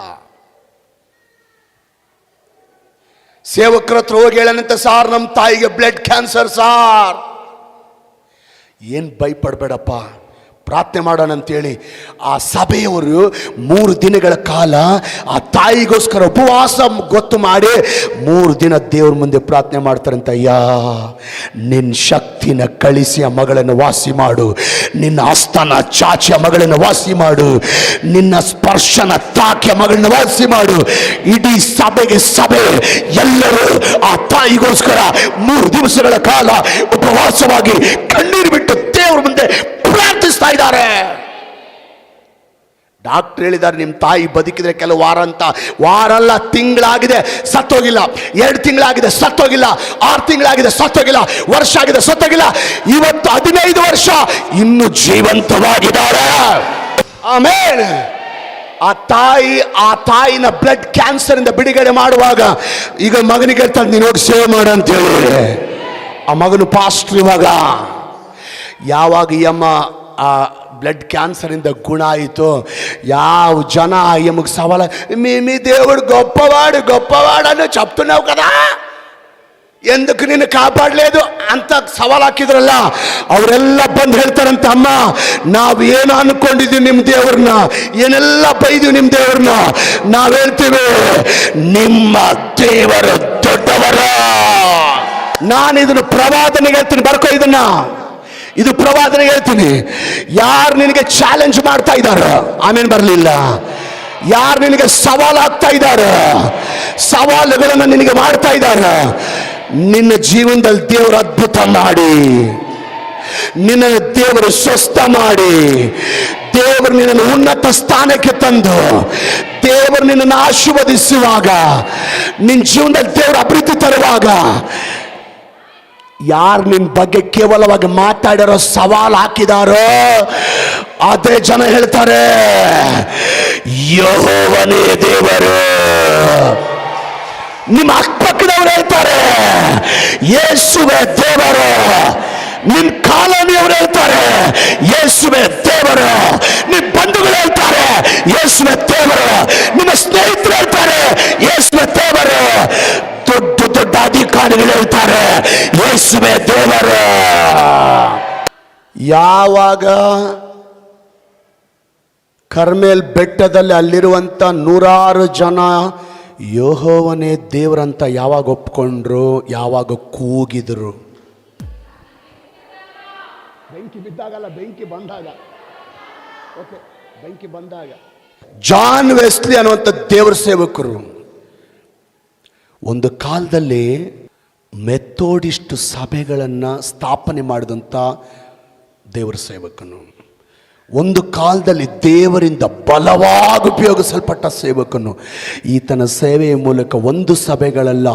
ಸೇವಕರ ಹತ್ರ ಹೋಗಿ ಹೇಳನಂತ, ಸಾರ್ ನಮ್ಮ ತಾಯಿಗೆ ಬ್ಲಡ್ ಕ್ಯಾನ್ಸರ್ ಸಾರ್. ಏನು ಭಯಪಡಬೇಡಪ್ಪ, ಪ್ರಾರ್ಥನೆ ಮಾಡೋಣ ಅಂತೇಳಿ ಆ ಸಭೆಯವರು 3 ದಿನಗಳ ಕಾಲ ಆ ತಾಯಿಗೋಸ್ಕರ ಉಪವಾಸ ಗೊತ್ತು ಮಾಡಿ 3 ದಿನ ದೇವ್ರ ಮುಂದೆ ಪ್ರಾರ್ಥನೆ ಮಾಡ್ತಾರಂತ. ಅಯ್ಯ, ನಿನ್ನ ಶಕ್ತಿನ ಕಳಿಸಿ ಆ ಮಗಳನ್ನು ವಾಸಿ ಮಾಡು, ನಿನ್ನ ಹಸ್ತನ ಚಾಚಿ ಆ ಮಗಳನ್ನು ವಾಸಿ ಮಾಡು, ನಿನ್ನ ಸ್ಪರ್ಶನ ತಾಕಿ ಆ ಮಗಳನ್ನ ವಾಸಿ ಮಾಡು. ಇಡೀ ಸಭೆ ಎಲ್ಲರೂ ಆ ತಾಯಿಗೋಸ್ಕರ 3 ದಿವಸಗಳ ಕಾಲ ಉಪವಾಸವಾಗಿ ಕಣ್ಣೀರು ಬಿಟ್ಟು ದೇವ್ರ ಮುಂದೆ ಪ್ರಾರ್ಥಿಸ್ತಾ ಇದ್ದಾರೆ. ಡಾಕ್ಟರ್ ಹೇಳಿದ್ದಾರೆ, ನಿಮ್ಮ ತಾಯಿ ಬದುಕಿದ್ರೆ ಕೆಲವು ವಾರ ಅಲ್ಲ, ತಿಂಗಳಾಗಿದೆ ಸತ್ತೋಗಿಲ್ಲ, 2 ತಿಂಗಳಾಗಿದೆ ಸತ್ತೋಗಿಲ್ಲ, 6 ತಿಂಗಳಾಗಿದೆ ಸತ್ತೋಗಿಲ್ಲ, ವರ್ಷ ಆಗಿದೆ ಸತ್ತೋಗಿಲ್ಲ, ಇವತ್ತು 15 ವರ್ಷ ಇನ್ನೂ ಜೀವಂತವಾಗಿದ್ದಾರೆ. ಆಮೇಲೆ ಆ ತಾಯಿನ ಬ್ಲಡ್ ಕ್ಯಾನ್ಸರ್ ಇಂದ ಬಿಡುಗಡೆ ಮಾಡುವಾಗ ಈಗ ಮಗನಿಗೆ ಹೇಳ್ತಾರೆ, ನೀನು ಹೋಗಿ ಸೇವೆ ಮಾಡು ಅಂತ ಹೇಳಿ. ಆ ಮಗನು ಪಾಸ್ಟ್ರ್. ಇವಾಗ ಯಾವಾಗ ಈ ಅಮ್ಮ ಆ బ్లడ్ క్యాన్సరింద గుణ ఆయితో యావ జన ఎముకు సవాల మీ దేవుడు గొప్పవాడు గొప్పవాడు అని చెప్తున్నావు కదా, ఎందుకు నిన్ను కాపాడలేదు ಅಂತ ಸವಾಲು ಹಾಕಿದ್ರಲ್ಲ, ಅವರೆಲ್ಲ ಬಂದು ಹೇಳ್ತಾರಂತೆ, ಅಮ್ಮ ನಾವು ಏನು ಅನ್ಕೊಂಡಿದ್ವಿ ನಿಮ್ಮ ದೇವ್ರನ್ನ, ಏನೆಲ್ಲ ಬೈದ್ವಿ ನಿಮ್ಮ ದೇವ್ರನ್ನ, ನಾವು ಹೇಳ್ತೀವಿ ನಿಮ್ಮ ದೇವರು ದೊಡ್ಡವರು. ನಾನು ಇದನ್ನು ಪ್ರವಾದನೆಗೆ ಹೇಳ್ತೀನಿ, ಬರ್ಕೋ ಇದನ್ನ, ಇದು ಪ್ರವಾದನೆಗೆ ಹೇಳ್ತೀನಿ. ಯಾರು ನಿನಗೆ ಚಾಲೆಂಜ್ ಮಾಡ್ತಾ ಇದ್ದಾರೆ, ಆಮೇಲೆ ಬರಲಿಲ್ಲ, ಯಾರು ನಿನಗೆ ಸವಾಲು ಆಗ್ತಾ ಇದ್ದಾರೆ, ಸವಾಲುಗಳನ್ನು ನಿನಗೆ ಮಾಡ್ತಾ ಇದ್ದಾರೆ, ನಿನ್ನ ಜೀವನದಲ್ಲಿ ದೇವರು ಅದ್ಭುತ ಮಾಡಿ, ನಿನ್ನ ದೇವರು ಸ್ವಸ್ಥ ಮಾಡಿ, ದೇವರು ನಿನ್ನನ್ನು ಉನ್ನತ ಸ್ಥಾನಕ್ಕೆ ತಂದು, ದೇವರು ನಿನ್ನನ್ನು ಆಶೀರ್ವದಿಸುವಾಗ, ನಿನ್ನ ಜೀವನದಲ್ಲಿ ದೇವರು ಅಭಿವೃದ್ಧಿ ತರುವಾಗ, ಯಾರು ನಿನ್ನ ಬಗ್ಗೆ ಕೇವಲವಾಗಿ ಮಾತಾಡಿರೋ ಸವಾಲು ಹಾಕಿದಾರೋ ಅದೇ ಜನ ಹೇಳ್ತಾರೆ ಯೆಹೋವನೇ ದೇವರು. ನಿಮ್ಮ ಅಕ್ಕಪಕ್ಕದವ್ರು ಹೇಳ್ತಾರೆ ಯೇಸುವೇ ದೇವರು. ನಿಮ್ಮ ಕಾಲೋನಿಯವರು ಹೇಳ್ತಾರೆ ಯೇಸುವೇ ದೇವರು. ನಿಮ್ಮ ಬಂಧುಗಳು ಹೇಳ್ತಾರೆ ಯೇಸುವೇ ದೇವರು. ನಿಮ್ಮ ಸ್ನೇಹಿತರು ಹೇಳ್ತಾರೆ ಯೇಸುವೇ ದೇವರು. ದೊಡ್ಡ ದೊಡ್ಡ ಅಧಿಕಾರಿಗಳು ಹೇಳ್ತಾರೆ ಯೇಸುವೇ ದೇವರು. ಯಾವಾಗ ಕರ್ಮೇಲ್ ಬೆಟ್ಟದಲ್ಲಿ ಅಲ್ಲಿರುವಂತ 100 ಜನ ಯೆಹೋವನೇ ದೇವರಂತ ಯಾವಾಗ ಒಪ್ಕೊಂಡ್ರು, ಯಾವಾಗ ಕೂಗಿದ್ರು, ಬೆಂಕಿ ಬಿದ್ದಾಗಲ್ಲ, ಬೆಂಕಿ ಬಂದಾಗ, ಓಕೆ, ಬೆಂಕಿ ಬಂದಾಗ. ಜಾನ್ ವೆಸ್ಲಿ ಅನ್ನುವಂಥ ದೇವರ ಸೇವಕರು ಒಂದು ಕಾಲದಲ್ಲಿ ಮೆಥೋಡಿಸ್ಟ್ ಸಭೆಗಳನ್ನು ಸ್ಥಾಪನೆ ಮಾಡಿದಂಥ ದೇವರ ಸೇವಕನು, ಒಂದು ಕಾಲದಲ್ಲಿ ದೇವರಿಂದ ಬಲವಾಗಿ ಉಪಯೋಗಿಸಲ್ಪಟ್ಟ ಸೇವಕನು. ಈತನ ಸೇವೆಯ ಮೂಲಕ ಒಂದು ಸಭೆಗಳೆಲ್ಲ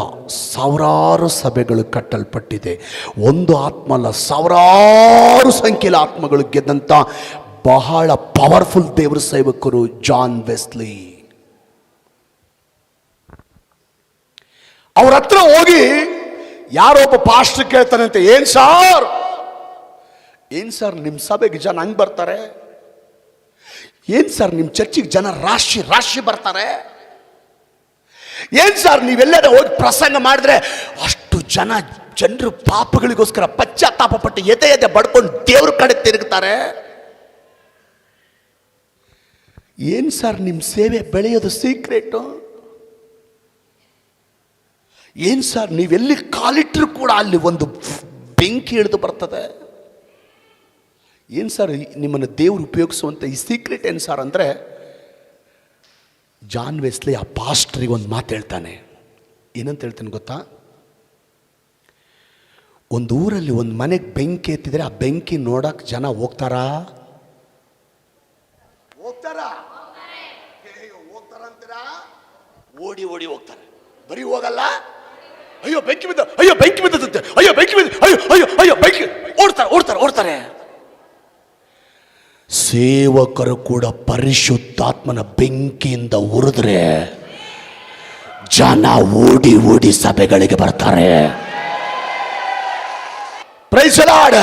ಸಾವಿರಾರು ಸಭೆಗಳು ಕಟ್ಟಲ್ಪಟ್ಟಿದೆ. ಒಂದು ಆತ್ಮ ಅಲ್ಲ, ಸಾವಿರಾರು ಸಂಖ್ಯೆಯ ಆತ್ಮಗಳು ಗೆದ್ದಂಥ ಬಹಳ ಪವರ್ಫುಲ್ ದೇವರ ಸೇವಕರು ಜಾನ್ ವೆಸ್ಲಿ. ಅವ್ರ ಹತ್ರ ಹೋಗಿ ಯಾರೋ ಒಬ್ಬ ಪಾಸ್ಟರ್ ಕೇಳ್ತಾನಂತೆ, ಏನ್ ಸರ್ ನಿಮ್ಮ ಸಭೆಗೆ ಜನ ಹಂಗೆ ಬರ್ತಾರೆ, ಏನ್ ಸರ್ ನಿಮ್ಮ ಚರ್ಚಿಗೆ ಜನ ರಾಶಿ ಬರ್ತಾರೆ, ಏನ್ ಸರ್ ನೀವೆಲ್ಲರ ಹೋಗಿ ಪ್ರಸಂಗ ಮಾಡಿದ್ರೆ ಅಷ್ಟು ಜನರು ಪಾಪಗಳಿಗೋಸ್ಕರ ಪಶ್ಚಾತ್ತಾಪ ಪಟ್ಟು ಎದೆ ಬಡ್ಕೊಂಡು ದೇವ್ರ ಕಡೆ ತಿರುಗ್ತಾರೆ, ಏನ್ ಸರ್ ನಿಮ್ಮ ಸೇವೆ ಬೆಳೆಯೋದು ಸೀಕ್ರೆಟು, ಏನ್ ಸರ್ ನೀವೆಲ್ಲಿ ಕಾಲಿಟ್ಟರು ಕೂಡ ಅಲ್ಲಿ ಒಂದು ಬೆಂಕಿ ಹಿಡಿದು ಬರ್ತದೆ, ಏನು ಸರ್ ನಿಮ್ಮನ್ನು ದೇವರು ಉಪಯೋಗಿಸುವಂಥ ಈ ಸೀಕ್ರೆಟ್ ಏನು ಸರ್ ಅಂದರೆ, ಜಾನ್ ವೆಸ್ಲಿ ಆ ಪಾಸ್ಟ್ರಿಗೆ ಒಂದು ಮಾತು ಹೇಳ್ತಾನೆ. ಏನಂತ ಹೇಳ್ತಾನೆ ಗೊತ್ತಾ? ಒಂದು ಊರಲ್ಲಿ ಒಂದು ಮನೆಗೆ ಬೆಂಕಿ ಎತ್ತಿದ್ರೆ ಆ ಬೆಂಕಿ ನೋಡಕ್ಕೆ ಜನ ಹೋಗ್ತಾರಾ ಅಂತೀರಾ? ಓಡಿ ಹೋಗ್ತಾರೆ. ಬರೀ ಹೋಗಲ್ಲ, ಅಯ್ಯೋ ಬೆಂಕಿ ಬಿದ್ದ, ಅಯ್ಯೋ ಬೆಂಕಿ ಬಿದ್ದದಂತೆ, ಅಯ್ಯೋ ಬೆಂಕಿ ಬಿದ್ದ, ಅಯ್ಯೋ ಬೆಂಕಿ, ಓಡ್ತಾರೆ. ಸೇವಕರು ಕೂಡ ಪರಿಶುದ್ಧಾತ್ಮನ ಬೆಂಕಿಯಿಂದ ಉರಿದ್ರೆ ಜನ ಓಡಿ ಸಭೆಗಳಿಗೆ ಬರ್ತಾರೆ. Praise the Lord.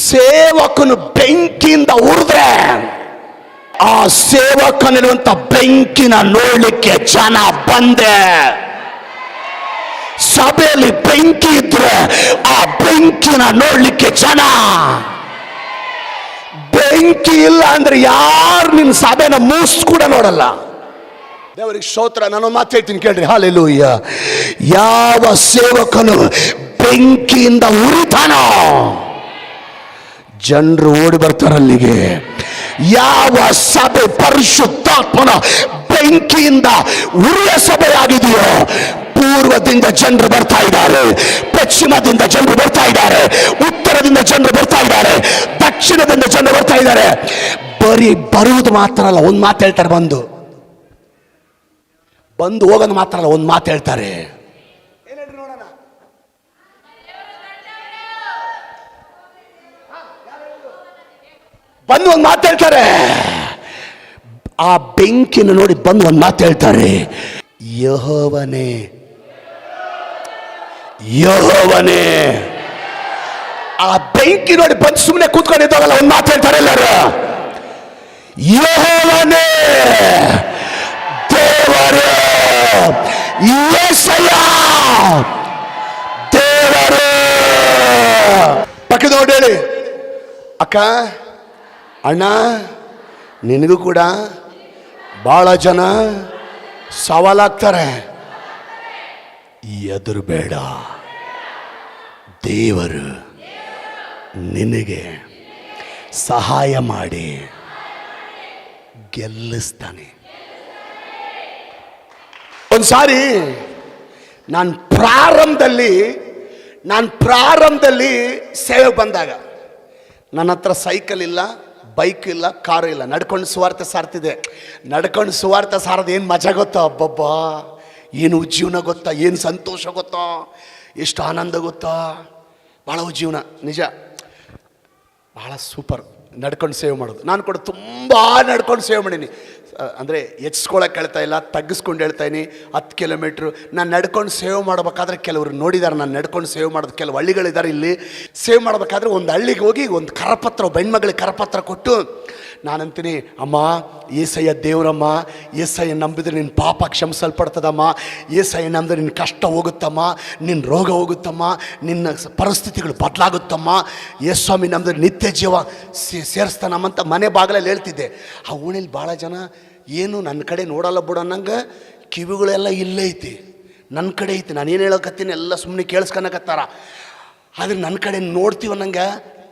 ಸೇವಕನು ಬೆಂಕಿಯಿಂದ ಉರಿದ್ರೆ ಆ ಸೇವಕನಿರುವಂತ ಬೆಂಕಿನ ನೋಡ್ಲಿಕ್ಕೆ ಜನ ಬಂದೆ. ಸಭೆಯಲ್ಲಿ ಬೆಂಕಿ ಇದ್ರೆ ಆ ಬೆಂಕಿನ ನೋಡ್ಲಿಕ್ಕೆ ಜನ. ಬೆಂಕಿ ಇಲ್ಲ ಅಂದ್ರೆ ಯಾರು ನಿನ್ನ ಸಭೆನ ಮೂಸ್ ಕೂಡ ನೋಡಲ್ಲ. ದೇವರಿಗೆ ಸ್ತೋತ್ರ. ನಾನು ಮಾತು ಹೇಳ್ತೀನಿ ಕೇಳ್ರಿ, ಹಲ್ಲೆಲೂಯಾ. ಯಾವ ಸೇವಕನು ಬೆಂಕಿಯಿಂದ ಉರಿತಾನೋ ಜನರು ಓಡಿ ಬರ್ತಾರೆ ಅಲ್ಲಿಗೆ. ಯಾವ ಸಭೆ ಪರಿಶುದ್ಧಾತ್ಮನ ಬೆಂಕಿಯಿಂದ ಉರಿಯ ಸಭೆಯಾಗಿದೆಯೋ ಪೂರ್ವದಿಂದ ಜನರು ಬರ್ತಾ ಇದ್ದಾರೆ, ಪಶ್ಚಿಮದಿಂದ ಜನರು ಬರ್ತಾ ಇದ್ದಾರೆ, ಉತ್ತರದಿಂದ ಜನರು ಬರ್ತಾ ಇದ್ದಾರೆ, ದಕ್ಷಿಣದಿಂದ ಜನರು ಬರ್ತಾ ಇದ್ದಾರೆ. ಬರೀ ಬರುವುದು ಮಾತ್ರ ಅಲ್ಲ, ಒಂದು ಮಾತು ಹೇಳ್ತಾರೆ. ಬಂದು ಹೋಗೋದು ಮಾತ್ರ ಅಲ್ಲ, ಒಂದು ಮಾತು ಹೇಳ್ತಾರೆ. ನೋಡೋಣ, ಬಂದು ಒಂದು ಮಾತು ಹೇಳ್ತಾರೆ. ಆ ಬೆಂಕಿನ ನೋಡಿ ಬಂದು ಒಂದು ಮಾತು ಹೇಳ್ತಾರೆ, ಯೆಹೋವನೇ ಆ ಬೆಂಕಿ ನೋಡಿ ಬಂದು ಸುಮ್ಮನೆ ಕೂತ್ಕೊಂಡಿದ್ದಾಗಲ್ಲ ಒಂದು ಮಾತು ಹೇಳ್ತಾರೆ ಎಲ್ಲರೂ, ಯೆಹೋವನೇ ದೇವರು, యేసయ్య ದೇವರು. ಪಕ್ಕದ ನೋಡಿ ಹೇಳಿ, ಅಕ್ಕ ಅಣ್ಣ ನಿನಗೂ ಕೂಡ ಬಹಳ ಜನ ಸವಾಲಾಗ್ತಾರೆ, ಎದುರುಬೇಡ, ದೇವರು ನಿನಗೆ ಸಹಾಯ ಮಾಡಿ ಗೆಲ್ಲಿಸ್ತಾನೆ. ಒಂದ್ಸಾರಿ ನಾನು ಪ್ರಾರಂಭದಲ್ಲಿ ಸೇವೆ ಬಂದಾಗ ನನ್ನ ಹತ್ರ ಸೈಕಲ್ ಇಲ್ಲ, ಬೈಕ್ ಇಲ್ಲ, ಕಾರು ಇಲ್ಲ, ನಡ್ಕೊಂಡು ಸುವಾರ್ತೆ ಸಾರ್ತಿದೆ. ನಡ್ಕೊಂಡು ಸುವಾರ್ತೆ ಸಾರೋದು ಏನು ಮಜಾ ಗೊತ್ತಾ, ಅಬ್ಬಬ್ಬಾ ಏನು ಉಜ್ಜೀವನ ಗೊತ್ತಾ, ಏನು ಸಂತೋಷ ಗೊತ್ತಾ, ಎಷ್ಟು ಆನಂದ ಗೊತ್ತಾ, ಭಾಳ ಉಜ್ಜೀವನ ನಿಜ, ಭಾಳ ಸೂಪರ್ ನಡ್ಕೊಂಡು ಸೇವ್ ಮಾಡೋದು. ನಾನು ಕೂಡ ತುಂಬ ನಡ್ಕೊಂಡು ಸೇವ್ ಮಾಡೀನಿ, ಅಂದರೆ ಹೆಚ್ಚಿಸ್ಕೊಳಕ್ಕೆ ಹೇಳ್ತಾ ಇಲ್ಲ, ತಗ್ಗಿಸ್ಕೊಂಡು ಹೇಳ್ತಾ ಇದ್ದೀನಿ. 10 ಕಿಲೋಮೀಟ್ರು ನಾನು ನಡ್ಕೊಂಡು ಸೇವ್ ಮಾಡಬೇಕಾದ್ರೆ ಕೆಲವರು ನೋಡಿದ್ದಾರೆ ನಾನು ನಡ್ಕೊಂಡು ಸೇವ್ ಮಾಡೋದು. ಕೆಲವು ಹಳ್ಳಿಗಳಿದ್ದಾರೆ ಇಲ್ಲಿ, ಸೇವ್ ಮಾಡಬೇಕಾದ್ರೆ ಒಂದು ಹಳ್ಳಿಗೆ ಹೋಗಿ ಒಂದು ಕರಪತ್ರ, ಬೆಣ್ಮಗಳಿಗೆ ಕರಪತ್ರ ಕೊಟ್ಟು ನಾನಂತೀನಿ, ಅಮ್ಮ ಏಸಯ್ಯ ದೇವರಮ್ಮ, ಏಸಯ್ಯ ನಂಬಿದ್ರೆ ನಿನ್ನ ಪಾಪ ಕ್ಷಮಿಸಲ್ಪಡ್ತದಮ್ಮ, ಏಸಯ್ಯ ನಂಬಿದ್ರೆ ನಿನ್ನ ಕಷ್ಟ ಹೋಗುತ್ತಮ್ಮ, ನಿನ್ನ ರೋಗ ಹೋಗುತ್ತಮ್ಮ, ನಿನ್ನ ಪರಿಸ್ಥಿತಿಗಳು ಬದಲಾಗುತ್ತಮ್ಮ, ಯೇಸ್ವಾಮಿ ನಂಬಿದ್ರೆ ನಿತ್ಯ ಜೀವ ಸೇರಿಸ್ತಾನಮ್ಮಂತ ಮನೆ ಬಾಗಿಲಲ್ಲಿ ಹೇಳ್ತಿದ್ದೆ. ಆ ಓಣಿಲಿ ಭಾಳ ಜನ ಏನು ನನ್ನ ಕಡೆ ನೋಡಲ್ಲ ಬಿಡೋ ನಂಗೆ, ಕಿವಿಗಳೆಲ್ಲ ಇಲ್ಲೇ ಐತಿ, ನನ್ನ ಕಡೆ ಐತಿ, ನಾನೇನು ಹೇಳಕತ್ತೀನಿ ಎಲ್ಲ ಸುಮ್ಮನೆ ಕೇಳಿಸ್ಕೊಳಕತ್ತಾರ, ಆದರೆ ನನ್ನ ಕಡೆ ನೋಡ್ತೀವ ನಂಗೆ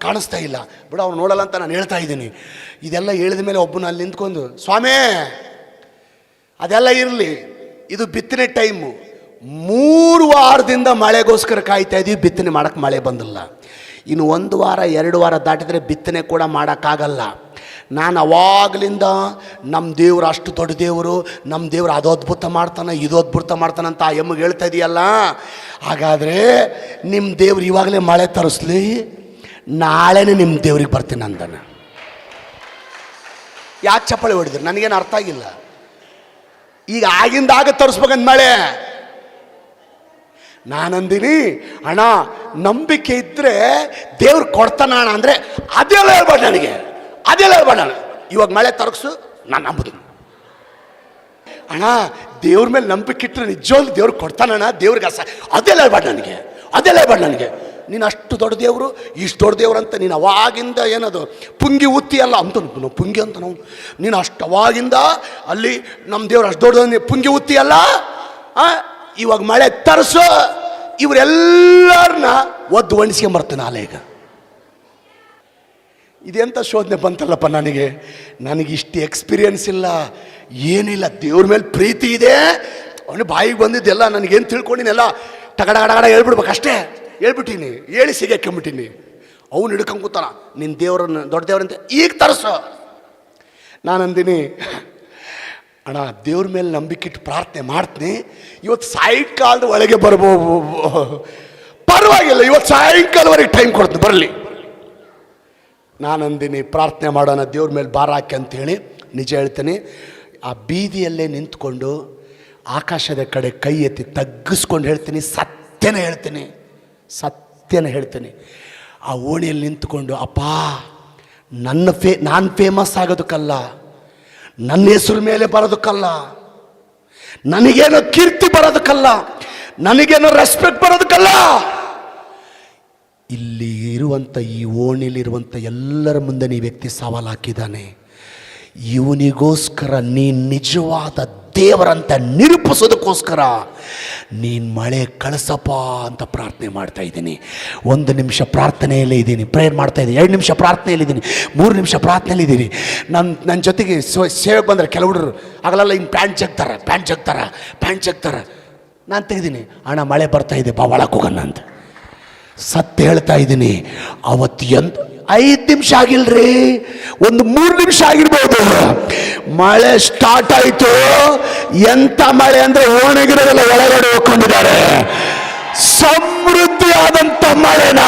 ಕಾಣಿಸ್ತಾ ಇಲ್ಲ ಬಿಡು, ಅವ್ರು ನೋಡಲ್ಲ ಅಂತ ನಾನು ಹೇಳ್ತಾ ಇದ್ದೀನಿ. ಇದೆಲ್ಲ ಹೇಳಿದ ಮೇಲೆ ಒಬ್ಬನ ಅಲ್ಲಿ ನಿಂತ್ಕೊಂಡು, ಸ್ವಾಮಿ ಅದೆಲ್ಲ ಇರಲಿ, ಇದು ಬಿತ್ತನೆ ಟೈಮು, 3 ವಾರದಿಂದ ಮಳೆಗೋಸ್ಕರ ಕಾಯ್ತಾ ಇದ್ದೀವಿ, ಬಿತ್ತನೆ ಮಾಡೋಕ್ಕೆ ಮಳೆ ಬಂದಿಲ್ಲ. ಇನ್ನು 1 ವಾರ 2 ವಾರ ದಾಟಿದರೆ ಬಿತ್ತನೆ ಕೂಡ ಮಾಡೋಕ್ಕಾಗಲ್ಲ. ನಾನು ಅವಾಗಲಿಂದ ನಮ್ಮ ದೇವರು ಅಷ್ಟು ದೊಡ್ಡ ದೇವರು, ನಮ್ಮ ದೇವರು ಅದು ಅದ್ಭುತ ಮಾಡ್ತಾನೆ, ಇದು ಅದ್ಭುತ ಮಾಡ್ತಾನೆ ಅಂತ ಆ ಎಮ್ಮಗೆ ಹೇಳ್ತಾ ಇದೆಯಲ್ಲ, ಹಾಗಾದರೆ ನಿಮ್ಮ ದೇವ್ರು ಇವಾಗಲೇ ಮಳೆ ತರಿಸ್ಲಿ, ನಾಳೆನೇ ನಿಮ್ಮ ದೇವ್ರಿಗೆ ಬರ್ತೀನಿ ಅಂದಾನೆ. ಯಾಕೆ ಚಪ್ಪಾಳೆ ಹೊಡಿದ್ರು ನನಗೇನು ಅರ್ಥ ಆಗಿಲ್ಲ. ಈಗ ಆಗಿಂದಾಗ ತರಿಸ್ಬೇಕಂತ ಮಳೆ. ನಾನಂದಿನಿ, ಅಣ್ಣ ನಂಬಿಕೆ ಇದ್ದರೆ ದೇವ್ರು ಕೊಡ್ತಾನ ಅಣ್ಣ ಅಂದರೆ ಅದೆಲ್ಲ ಹೇಳ್ಬೇಡ ನನಗೆ, ಅದೆಲ್ಲ ಹೇಳ್ಬೇಡ ನಾನು, ಇವಾಗ ಮಳೆ ತರಗಿಸು ನಾನು ನಂಬುದು. ಅಣ್ಣ ದೇವ್ರ ಮೇಲೆ ನಂಬಿಕೆ ಇಟ್ಟರೆ ನಿಜವಾಗ್ಲೂ ದೇವ್ರು ಕೊಡ್ತಾನಣ್ಣ, ದೇವ್ರಿಗೆ ಅದೆಲ್ಲ ಹೇಳ್ಬೇಡ ನನಗೆ, ಅದೆಲ್ಲ ಹೇಳ್ಬೇಡ ನನಗೆ. ನೀನು ಅಷ್ಟು ದೊಡ್ಡ ದೇವರು, ಇಷ್ಟು ದೊಡ್ಡ ದೇವ್ರು ಅಂತ ನೀನು ಅವಾಗಿಂದ ಏನದು ಪುಂಗಿ ಉತ್ತಿ ಅಲ್ಲ ಅಂತ ನಾವು ಪುಂಗಿ ಅಂತ ನಾವು, ನೀನು ಅಷ್ಟು ಅವಾಗಿಂದ ಅಲ್ಲಿ ನಮ್ಮ ದೇವ್ರು ಅಷ್ಟು ದೊಡ್ಡ ಪುಂಗಿ ಉತ್ತಿ ಅಲ್ಲ, ಇವಾಗ ಮಳೆ ತರಿಸು, ಇವರೆಲ್ಲರನ್ನ ಒದ್ದು ಒಣಿಸ್ಕೊಂಬರ್ತಾನೆ ಆಲೆಗ. ಇದೆಂಥ ಶೋಧನೆ ಬಂತಲ್ಲಪ್ಪ ನನಗೆ, ನನಗಿಷ್ಟು ಎಕ್ಸ್ಪೀರಿಯನ್ಸ್ ಇಲ್ಲ, ಏನಿಲ್ಲ, ದೇವ್ರ ಮೇಲೆ ಪ್ರೀತಿ ಇದೆ, ಅವನು ಬಾಯಿಗೆ ಬಂದಿದ್ದೆಲ್ಲ ನನಗೇನು ತಿಳ್ಕೊಂಡಿನೆಲ್ಲ ಟಗಡ ಹೇಳ್ಬಿಡ್ಬೇಕು ಅಷ್ಟೇ, ಹೇಳ್ಬಿಟ್ಟೀನಿ, ಹೇಳಿ ಸಿಗಾಕೊಂಬಿಟ್ಟೀನಿ. ಅವನು ಹಿಡ್ಕೊಂಡು ಕೂತಾನ, ನಿನ್ನ ದೇವ್ರನ್ನ ದೊಡ್ಡ ದೇವ್ರಂತೆ ಈಗ ತರಿಸು. ನಾನಂದಿನಿ, ಅಣ್ಣ ದೇವ್ರ ಮೇಲೆ ನಂಬಿಕೆ ಇಟ್ಟು ಪ್ರಾರ್ಥನೆ ಮಾಡ್ತೀನಿ, ಇವತ್ತು ಸಾಯಂಕಾಲದ ಒಳಗೆ ಬರ್ಬೋದು, ಪರವಾಗಿಲ್ಲ, ಇವತ್ತು ಸಾಯಂಕಾಲವರೆಗೆ ಟೈಮ್ ಕೊಡ್ತೀನಿ ಬರಲಿ. ನಾನಂದಿನಿ ಪ್ರಾರ್ಥನೆ ಮಾಡೋಣ ದೇವ್ರ ಮೇಲೆ ಭಾರ ಹಾಕಿ ಅಂತೇಳಿ. ನಿಜ ಹೇಳ್ತೀನಿ, ಆ ಬೀದಿಯಲ್ಲೇ ನಿಂತ್ಕೊಂಡು ಆಕಾಶದ ಕಡೆ ಕೈ ಎತ್ತಿ ತಗ್ಗಿಸ್ಕೊಂಡು ಹೇಳ್ತೀನಿ, ಸತ್ಯನೇ ಹೇಳ್ತೀನಿ. ಆ ಓಣಿಯಲ್ಲಿ ನಿಂತ್ಕೊಂಡು, ಅಪ್ಪ ನಾನು ಫೇಮಸ್ ಆಗೋದಕ್ಕಲ್ಲ, ನನ್ನ ಹೆಸರು ಮೇಲೆ ಬರೋದಕ್ಕಲ್ಲ, ನನಗೇನೋ ಕೀರ್ತಿ ಬರೋದಕ್ಕಲ್ಲ, ನನಗೇನೋ ರೆಸ್ಪೆಕ್ಟ್ ಬರೋದಕ್ಕಲ್ಲ, ಇಲ್ಲಿ ಇರುವಂಥ ಈ ಓಣಿಲಿರುವಂಥ ಎಲ್ಲರ ಮುಂದೆ ಈ ವ್ಯಕ್ತಿ ಸವಾಲು ಹಾಕಿದ್ದಾನೆ, ಇವನಿಗೋಸ್ಕರ ನೀನು ನಿಜವಾದ ದೇವರಂತ ನಿರೂಪಿಸೋದಕ್ಕೋಸ್ಕರ ನೀನು ಮಳೆ ಕಳಿಸಪ್ಪ ಅಂತ ಪ್ರಾರ್ಥನೆ ಮಾಡ್ತಾ ಇದ್ದೀನಿ. 1 ನಿಮಿಷ ಪ್ರಾರ್ಥನೆಯಲ್ಲೇ ಇದ್ದೀನಿ, ಪ್ರೇಯರ್ ಮಾಡ್ತಾ ಇದ್ದೀನಿ, 2 ನಿಮಿಷ ಪ್ರಾರ್ಥನೆಯಲ್ಲಿದ್ದೀನಿ, 3 ನಿಮಿಷ ಪ್ರಾರ್ಥನೆಯಲ್ಲಿದ್ದೀನಿ. ನನ್ನ ಜೊತೆಗೆ ಸೇವೆಗೆ ಬಂದರೆ ಕೆಲವರು ಆಗಲೆಲ್ಲ ಹಿಂಗೆ ಪ್ಯಾಂಟ್ ಜಗ್ತಾರೆ. ನಾನು ತೆಗೆದೀನಿ, ಅಣ್ಣ ಮಳೆ ಬರ್ತಾ ಇದೆ ಬಾ ಒಳಗೆ ಹೋಗೋಣ ಅಂತ ಸತ್ಯ ಹೇಳ್ತಾ ಇದ್ದೀನಿ. ಅವತ್ತು 5 ನಿಮಿಷ ಆಗಿಲ್ರಿ, 3 ನಿಮಿಷ ಆಗಿರ್ಬೋದು, ಮಳೆ ಸ್ಟಾರ್ಟ್ ಆಯಿತು. ಎಂಥ ಮಳೆ ಅಂದರೆ ಓಣಿಗಿರದೆಲ್ಲ ಒಳಗಡೆ ಹೋಗ್ಕೊಂಡಿದ್ದಾರೆ. ಸಮೃದ್ಧಿಯಾದಂಥ ಮಳೆನ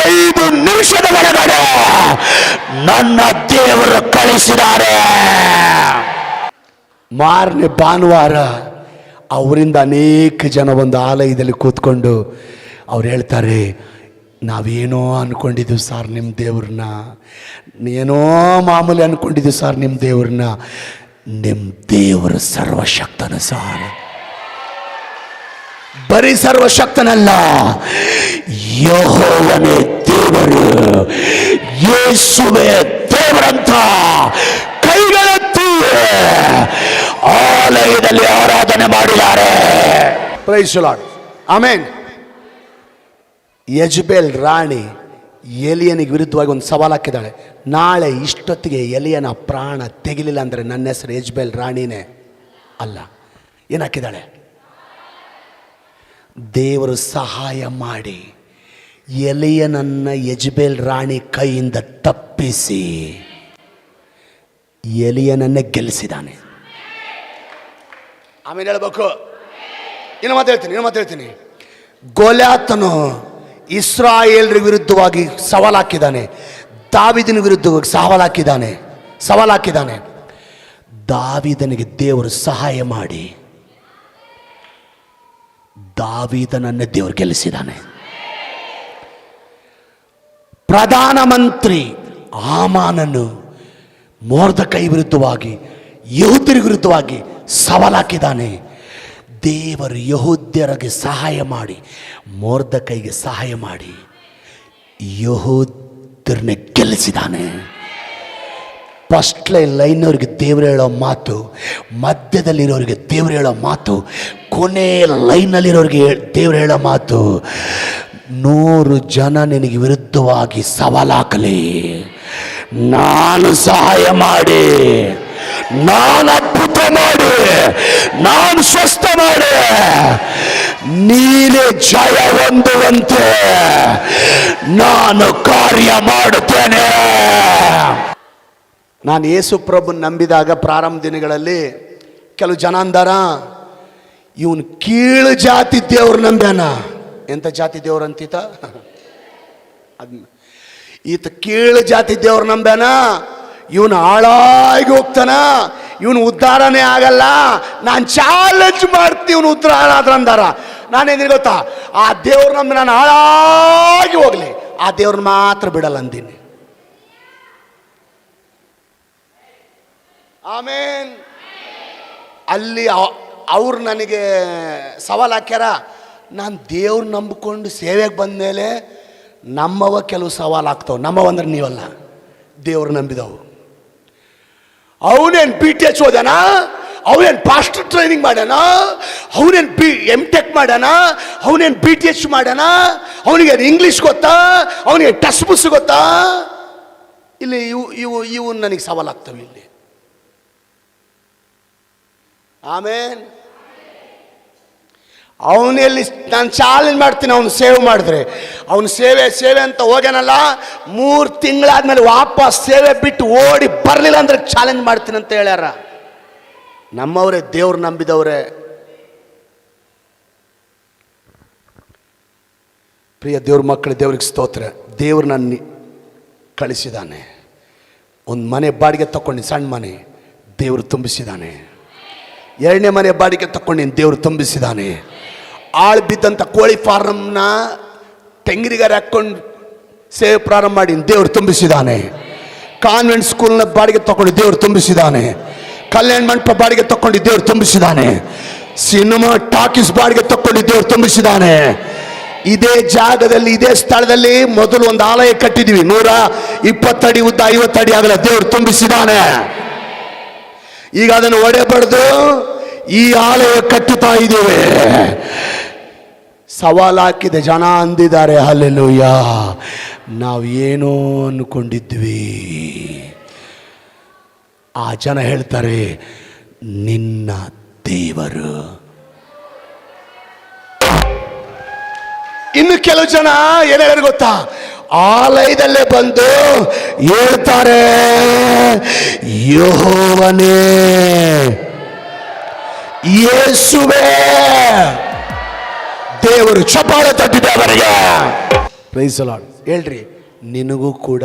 5 ನಿಮಿಷದ ಒಳಗಡೆ ನನ್ನ ದೇವರು ಕಳಿಸಿದ್ದಾರೆ. ಮಾರನೇ ಭಾನುವಾರ ಅವರಿಂದ ಅನೇಕ ಜನ ಒಂದು ಆಲಯದಲ್ಲಿ ಕೂತ್ಕೊಂಡು ಅವ್ರು ಹೇಳ್ತಾರೆ, ನಾವೇನೋ ಅಂದ್ಕೊಂಡಿದ್ದೀವಿ ಸರ್ ನಿಮ್ಮ ದೇವ್ರನ್ನ, ಏನೋ ಮಾಮೂಲಿ ಅಂದ್ಕೊಂಡಿದ್ದೀವಿ ಸರ್ ನಿಮ್ಮ ದೇವ್ರನ್ನ. ನಿಮ್ಮ ದೇವರು ಸರ್ವಶಕ್ತನ ಸರ್, ಬರೀ ಸರ್ವಶಕ್ತನಲ್ಲ, ಯೆಹೋವನೇ ದೇವರು, ಯೇಸುವೇ ದೇವರಂತ ಕೈಗಳೆತ್ತಿ ಆಲಯದಲ್ಲಿ ಆರಾಧನೆ ಮಾಡಿದ್ದಾರೆ. Praise the Lord, amen. Jezebel ರಾಣಿ ಎಲಿಯನಿಗೆ ವಿರುದ್ಧವಾಗಿ ಒಂದು ಸವಾಲು ಹಾಕಿದ್ದಾಳೆ. ನಾಳೆ ಇಷ್ಟೊತ್ತಿಗೆ ಎಲಿಯನ ಪ್ರಾಣ ತೆಗಿಲಿಲ್ಲ ಅಂದರೆ ನನ್ನ ಹೆಸರು ಯೆಜಬೇಲ್ ರಾಣಿನೇ ಅಲ್ಲ. ಏನು ಹಾಕಿದ್ದಾಳೆ? ದೇವರು ಸಹಾಯ ಮಾಡಿ ಎಲಿಯನನ್ನು ಯೆಜಬೇಲ್ ರಾಣಿ ಕೈಯಿಂದ ತಪ್ಪಿಸಿ ಎಲಿಯನನ್ನೇ ಗೆಲ್ಲಿಸಿದ್ದಾನೆ. ಆಮೇಲೆ ಹೇಳ್ಬೇಕು, ಇನ್ನು ಮಾತಾಡ್ತೀನಿ. ಗೋಲ್ಯಾತನು ಇಸ್ರಾಯೇಲ್ರ ವಿರುದ್ಧವಾಗಿ ಸವಾಲು ಹಾಕಿದ್ದಾನೆ, ದಾವೀದನ ವಿರುದ್ಧವಾಗಿ ಸವಾಲು ಹಾಕಿದ್ದಾನೆ. ದಾವೀದನಿಗೆ ದೇವರು ಸಹಾಯ ಮಾಡಿ ದಾವೀದನನ್ನೇ ದೇವರು ಗೆಲ್ಲಿಸಿದ್ದಾನೆ. ಪ್ರಧಾನಮಂತ್ರಿ ಹಾಮಾನನು ಮೊರ್ದೆಕೈ ವಿರುದ್ಧವಾಗಿ, ಯೆಹೂದ್ಯರ ವಿರುದ್ಧವಾಗಿ ಸವಾಲು ಹಾಕಿದ್ದಾನೆ. ದೇವರು ಯೆಹೂದ್ಯರಿಗೆ ಸಹಾಯ ಮಾಡಿ, ಮೊರ್ದೆಕೈಗೆ ಸಹಾಯ ಮಾಡಿ ಯೆಹೂದ್ಯರನ್ನೇ ಗೆಲ್ಲಿಸಿದ್ದಾನೆ. ಫಸ್ಟ್ ಲೈನವ್ರಿಗೆ ದೇವರು ಹೇಳೋ ಮಾತು, ಮಧ್ಯದಲ್ಲಿರೋರಿಗೆ ದೇವರು ಹೇಳೋ ಮಾತು, ಕೊನೆ ಲೈನಲ್ಲಿರೋರಿಗೆ ದೇವರು ಹೇಳೋ ಮಾತು, 100 ಜನ ನಿನಗೆ ವಿರುದ್ಧವಾಗಿ ಸವಾಲಾಗಲಿ, ನಾನು ಸಹಾಯ ಮಾಡಿ, ನಾನು ಅದ್ಭುತ ಮಾಡಿ, ನಾನು ಸ್ವಸ್ಥ ಮಾಡಿ, ನೀನೇ ಜಯ ಹೊಂದುವಂತೆ ನಾನು ಕಾರ್ಯ ಮಾಡುತ್ತೇನೆ. ನಾನು ಯೇಸು ಪ್ರಭು ನಂಬಿದಾಗ ಪ್ರಾರಂಭ ದಿನಗಳಲ್ಲಿ ಕೆಲವು ಜನ ಅಂದಾರ, ಇವನು ಕೀಳು ಜಾತಿ ದೇವ್ರು ನಂಬ್ಯಾನ. ಎಂಥ ಜಾತಿ ದೇವ್ರು ಅಂತೀತ? ಈತ ಕೀಳು ಜಾತಿ ದೇವ್ರು ನಂಬ್ಯಾನ, ಇವನು ಹಾಳಾಗಿ ಹೋಗ್ತಾನ, ಇವನು ಉದ್ಧಾರನೇ ಆಗಲ್ಲ, ನಾನು ಚಾಲೆಂಜ್ ಮಾಡ್ತೀನಿ ಇವನು ಉದ್ಧಾರ ಆದ್ರ ಅಂದಾರ. ನಾನೇನು ಗೊತ್ತಾ, ಆ ದೇವ್ರು ನಂಬಿ ನಾನು ಹಾಳಾಗಿ ಹೋಗ್ಲಿ, ಆ ದೇವ್ರನ್ನ ಮಾತ್ರ ಬಿಡಲ್ಲ ಅಂತೀನಿ. ಆಮೇನ್. ಅಲ್ಲಿ ಅವ್ರು ನನಗೆ ಸವಾಲು ಹಾಕ್ಯಾರ. ನಾನು ದೇವ್ರು ನಂಬಿಕೊಂಡು ಸೇವೆಗೆ ಬಂದಮೇಲೆ ನಮ್ಮವ ಕೆಲವು ಸವಾಲು ಆಗ್ತಾವೆ. ನಮ್ಮವ ಅಂದ್ರೆ ನೀವಲ್ಲ, ದೇವ್ರು ನಂಬಿದವು. ಅವನೇನು BTech ಓದಾನ, ಅವನೇನು ಪಾಸ್ಟರ್ ಟ್ರೈನಿಂಗ್ ಮಾಡ್ಯಾನ, ಅವನೇನು MTech ಮಾಡ್ಯಾನ, ಅವನೇನು BTH ಮಾಡ್ಯಾನ, ಅವನಿಗೆ ಇಂಗ್ಲೀಷ್ ಗೊತ್ತಾ, ಅವನಿಗೆ ಟೆಕ್ಸ್ಟ್ ಬುಕ್ಸ್ ಗೊತ್ತಾ? ಇಲ್ಲಿ ಇವು ನನಗೆ ಸವಾಲು ಆಗ್ತವೆ ಇಲ್ಲಿ. ಆಮೇನ್. ಅವನಲ್ಲಿ ನಾನು ಚಾಲೆಂಜ್ ಮಾಡ್ತೀನಿ, ಅವನು ಸೇವೆ ಮಾಡಿದ್ರೆ. ಅವನು ಸೇವೆ ಅಂತ ಹೋಗ್ಯಾನಲ್ಲ, 3 ತಿಂಗಳಾದ್ಮೇಲೆ ವಾಪಸ್ ಸೇವೆ ಬಿಟ್ಟು ಓಡಿ ಬರಲಿಲ್ಲ ಅಂದ್ರೆ ಚಾಲೆಂಜ್ ಮಾಡ್ತೀನಿ ಅಂತ ಹೇಳ್ಯಾರ. ನಮ್ಮವರೇ, ದೇವ್ರು ನಂಬಿದವ್ರೆ. ಪ್ರಿಯ ದೇವ್ರ ಮಕ್ಕಳು, ದೇವ್ರಿಗೆ ಸ್ತೋತ್ರ. ದೇವ್ರು ನನ್ನ ಕಳಿಸಿದ್ದಾನೆ. ಒಂದು ಮನೆ ಬಾಡಿಗೆ ತಗೊಂಡು, ಸಣ್ಣ ಮನೆ, ದೇವರು ತುಂಬಿಸಿದ್ದಾನೆ. 2ನೇ ಮನೆ ಬಾಡಿಗೆ ತಗೊಂಡು ದೇವರು ತುಂಬಿಸಿದ್ದಾನೆ. ಆಳು ಬಿದ್ದಂಥ ಕೋಳಿ ಫಾರ್ಮ್ನ ತೆಂಗಿರಿಗಾರ ಹಾಕ್ಕೊಂಡು ಸೇವೆ ಪ್ರಾರಂಭ ಮಾಡಿ ದೇವರು ತುಂಬಿಸಿದ್ದಾನೆ. ಕಾನ್ವೆಂಟ್ ಸ್ಕೂಲ್ನ ಬಾಡಿಗೆ ತಗೊಂಡು ದೇವರು ತುಂಬಿಸಿದ್ದಾನೆ. ಕಲ್ಯಾಣ ಮಂಟಪ ಬಾಡಿಗೆ ತಗೊಂಡು ದೇವರು ತುಂಬಿಸಿದ್ದಾನೆ. ಸಿನಿಮಾ ಟಾಕೀಸ್ ಬಾಡಿಗೆ ತಗೊಂಡು ದೇವರು ತುಂಬಿಸಿದ್ದಾನೆ. ಇದೇ ಜಾಗದಲ್ಲಿ, ಇದೇ ಸ್ಥಳದಲ್ಲಿ ಮೊದಲು ಒಂದು ಆಲಯ ಕಟ್ಟಿದ್ವಿ, 120 ಅಡಿ ಉದ್ದ, 50 ಅಡಿ ಆಗಲ್ಲ, ದೇವರು ತುಂಬಿಸಿದ್ದಾನೆ. ಈಗ ಅದನ್ನು ಒಡೆಬಡ್ದು ಈ ಆಲಯ ಕಟ್ಟುತ್ತಾ ಇದ್ದೇವೆ. ಸವಾಲು ಹಾಕಿದೆ, ಜನ ಅಂದಿದ್ದಾರೆ, ಹಲ್ಲೆಲೂಯ, ನಾವು ಏನೋ ಅನ್ಕೊಂಡಿದ್ವಿ. ಆ ಜನ ಹೇಳ್ತಾರೆ, ನಿನ್ನ ದೇವರು. ಇನ್ನು ಕೆಲವು ಜನ ಏನು ಹೇಳಿದ್ರು ಗೊತ್ತಾ? ಆಲಯದಲ್ಲೇ ಬಂದು ಹೇಳ್ತಾರೆ, ಯೆಹೋವನೇ, ಯೇಸುವೇ ದೇವರು. ಚಪ್ಪಾಳೆ ತಟ್ಟಿದೆ ಅವರಿಗೆ. Praise the Lord. ಹೇಳ್ರಿ, ನಿನಗೂ ಕೂಡ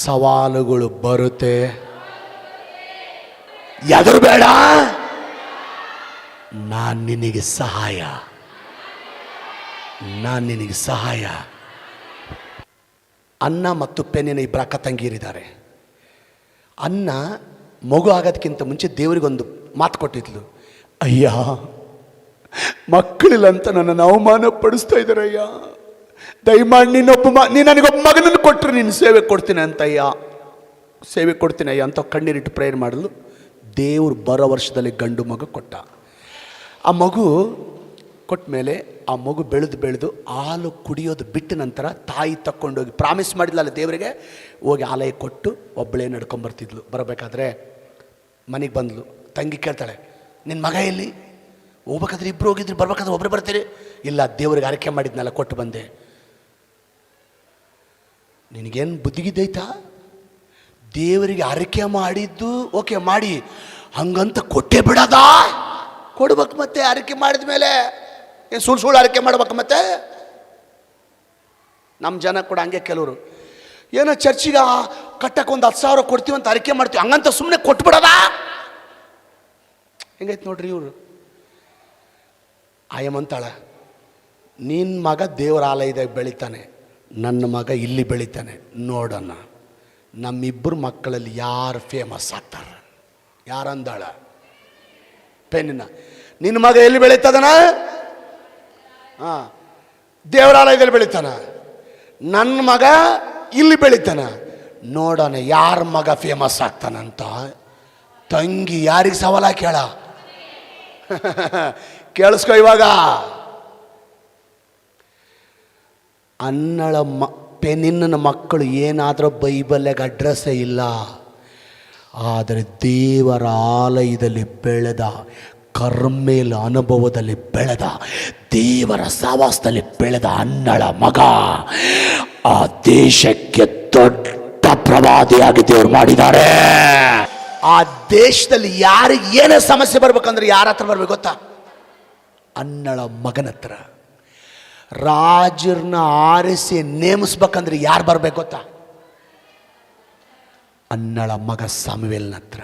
ಸವಾಲುಗಳು ಬರುತ್ತೆ, ಹೆದರಬೇಡ, ನಾನು ನಿನಗೆ ಸಹಾಯ ಅನ್ನ ಮತ್ತು ಪೆನ್ನಿನ ಇಬ್ಬರು ಅಕ್ಕ ತಂಗಿಯರಿದ್ದಾರೆ. ಅನ್ನ ಮಗು ಆಗೋದಕ್ಕಿಂತ ಮುಂಚೆ ದೇವರಿಗೊಂದು ಮಾತು ಕೊಟ್ಟಿದ್ಲು. ಅಯ್ಯ, ಮಕ್ಕಳಿಲ್ಲ ಅಂತ ನನ್ನನ್ನು ಅವಮಾನ ಪಡಿಸ್ತಾ ಇದ್ದಾರೆ ಅಯ್ಯ, ದಯಮಾಡಿ ನೀನು ನನಗೊಬ್ಬ ಮಗನನ್ನು ಕೊಟ್ಟರು ನೀನು ಸೇವೆ ಕೊಡ್ತೀನಿ ಅಂತ ಅಯ್ಯ, ಸೇವೆ ಕೊಡ್ತೀನಿ ಅಯ್ಯ ಅಂತ ಕಣ್ಣೀರಿಟ್ಟು ಪ್ರೇಯರ್ ಮಾಡಲು ದೇವರು ಬರೋ ವರ್ಷದಲ್ಲಿ ಗಂಡು ಮಗು ಕೊಟ್ಟ. ಆ ಮಗು ಕೊಟ್ಟ ಮೇಲೆ ಆ ಮಗು ಬೆಳೆದು ಹಾಲು ಕುಡಿಯೋದು ಬಿಟ್ಟ ನಂತರ ತಾಯಿ ತಕ್ಕೊಂಡೋಗಿ ಪ್ರಾಮಿಸ್ ಮಾಡಿದ್ಲಲ್ಲ ದೇವರಿಗೆ, ಹೋಗಿ ಆಲಯ ಕೊಟ್ಟು ಒಬ್ಬಳೇ ನಡ್ಕೊಂಬರ್ತಿದ್ಲು. ಬರಬೇಕಾದ್ರೆ ಮನೆಗೆ ಬಂದ್ಲು. ತಂಗಿ ಕೇಳ್ತಾಳೆ, ನಿನ್ನ ಮಗ ಎಲ್ಲಿ? ಹೋಗ್ಬೇಕಾದ್ರೆ ಇಬ್ಬರು ಹೋಗಿದ್ರು, ಬರ್ಬೇಕಾದ್ರೆ ಒಬ್ಬರು ಬರ್ತೀರಿ? ಇಲ್ಲ, ದೇವ್ರಿಗೆ ಅರಕೆ ಮಾಡಿದ್ನಲ್ಲ ಕೊಟ್ಟು ಬಂದೆ. ನಿನಗೇನು ಬುದ್ಧಿಗಿದ್ದೈತಾ? ದೇವರಿಗೆ ಅರಕೆ ಮಾಡಿದ್ದು ಓಕೆ ಮಾಡಿ, ಹಂಗಂತ ಕೊಟ್ಟೆ ಬಿಡೋದಾ? ಕೊಡ್ಬೇಕು ಮತ್ತೆ ಅರಕೆ ಮಾಡಿದ ಮೇಲೆ ಏನು ಸುಳ್ಳು ಅರಕೆ ಮಾಡ್ಬೇಕು ಮತ್ತೆ? ನಮ್ಮ ಜನ ಕೂಡ ಹಂಗೆ ಕೆಲವರು, ಏನೋ ಚರ್ಚಿಗೆ ಕಟ್ಟಕ್ಕೆ ಒಂದು 10,000 ಕೊಡ್ತೀವಿ ಅಂತ ಅರಕೆ ಮಾಡ್ತೀವಿ, ಹಂಗಂತ ಸುಮ್ಮನೆ ಕೊಟ್ಬಿಡೋದಾ? ಹೆಂಗೈತೆ ನೋಡ್ರಿ ಇವರು. ಆಯಮ್ಮಂತಾಳ, ನಿನ್ನ ಮಗ ದೇವರ ಆಲಯದಾಗ ಬೆಳಿತಾನೆ, ನನ್ನ ಮಗ ಇಲ್ಲಿ ಬೆಳಿತಾನೆ, ನೋಡೋಣ ನಮ್ಮಿಬ್ಬರು ಮಕ್ಕಳಲ್ಲಿ ಯಾರು ಫೇಮಸ್ ಆಗ್ತಾರೆ. ಯಾರಂದಾಳ? ಪೆನ್ನಿನ. ನಿನ್ನ ಮಗ ಎಲ್ಲಿ ಬೆಳೀತದನ? ದೇವರಾಲಯದಲ್ಲಿ ಬೆಳಿತಾನ. ನನ್ನ ಮಗ ಇಲ್ಲಿ ಬೆಳಿತಾನ, ನೋಡೋಣ ಯಾರ ಮಗ ಫೇಮಸ್ ಆಗ್ತಾನಂತ. ತಂಗಿ ಯಾರಿಗೆ ಸವಾಲ ಕೇಳ? ಕೇಳಿಸ್ಕೊ ಇವಾಗ. ಅನ್ನಳ ಪೆನ್ನಿನ ಮಕ್ಕಳು ಏನಾದರೂ ಬೈಬಲ್ಯಾಗ ಅಡ್ರೆಸ್ಸೇ ಇಲ್ಲ, ಆದರೆ ದೇವರ ಆಲಯದಲ್ಲಿ ಬೆಳೆದ, ಕರ್ಮೇಲ ಅನುಭವದಲ್ಲಿ ಬೆಳೆದ, ದೇವರ ಸವಾಸದಲ್ಲಿ ಬೆಳೆದ ಅನ್ನಳ ಮಗ ಆ ದೇಶಕ್ಕೆ ದೊಡ್ಡ ಪ್ರವಾದಿಯಾಗಿ ದೇವರು ಮಾಡಿದ್ದಾರೆ. ಆ ದೇಶದಲ್ಲಿ ಯಾರಿಗೆ ಏನೇ ಸಮಸ್ಯೆ ಬರ್ಬೇಕಂದ್ರೆ ಯಾರ ಹತ್ರ ಬರ್ಬೇಕು ಗೊತ್ತಾ? ಅನ್ನಳ ಮಗನ ಹತ್ರ. ರಾಜರನ್ನ ಆರಿಸಿ ನೇಮಿಸ್ಬೇಕಂದ್ರೆ ಯಾರು ಬರ್ಬೇಕು ಗೊತ್ತಾ? ಅನ್ನಳ ಮಗ ಸಮುವೇಲನ ಹತ್ರ.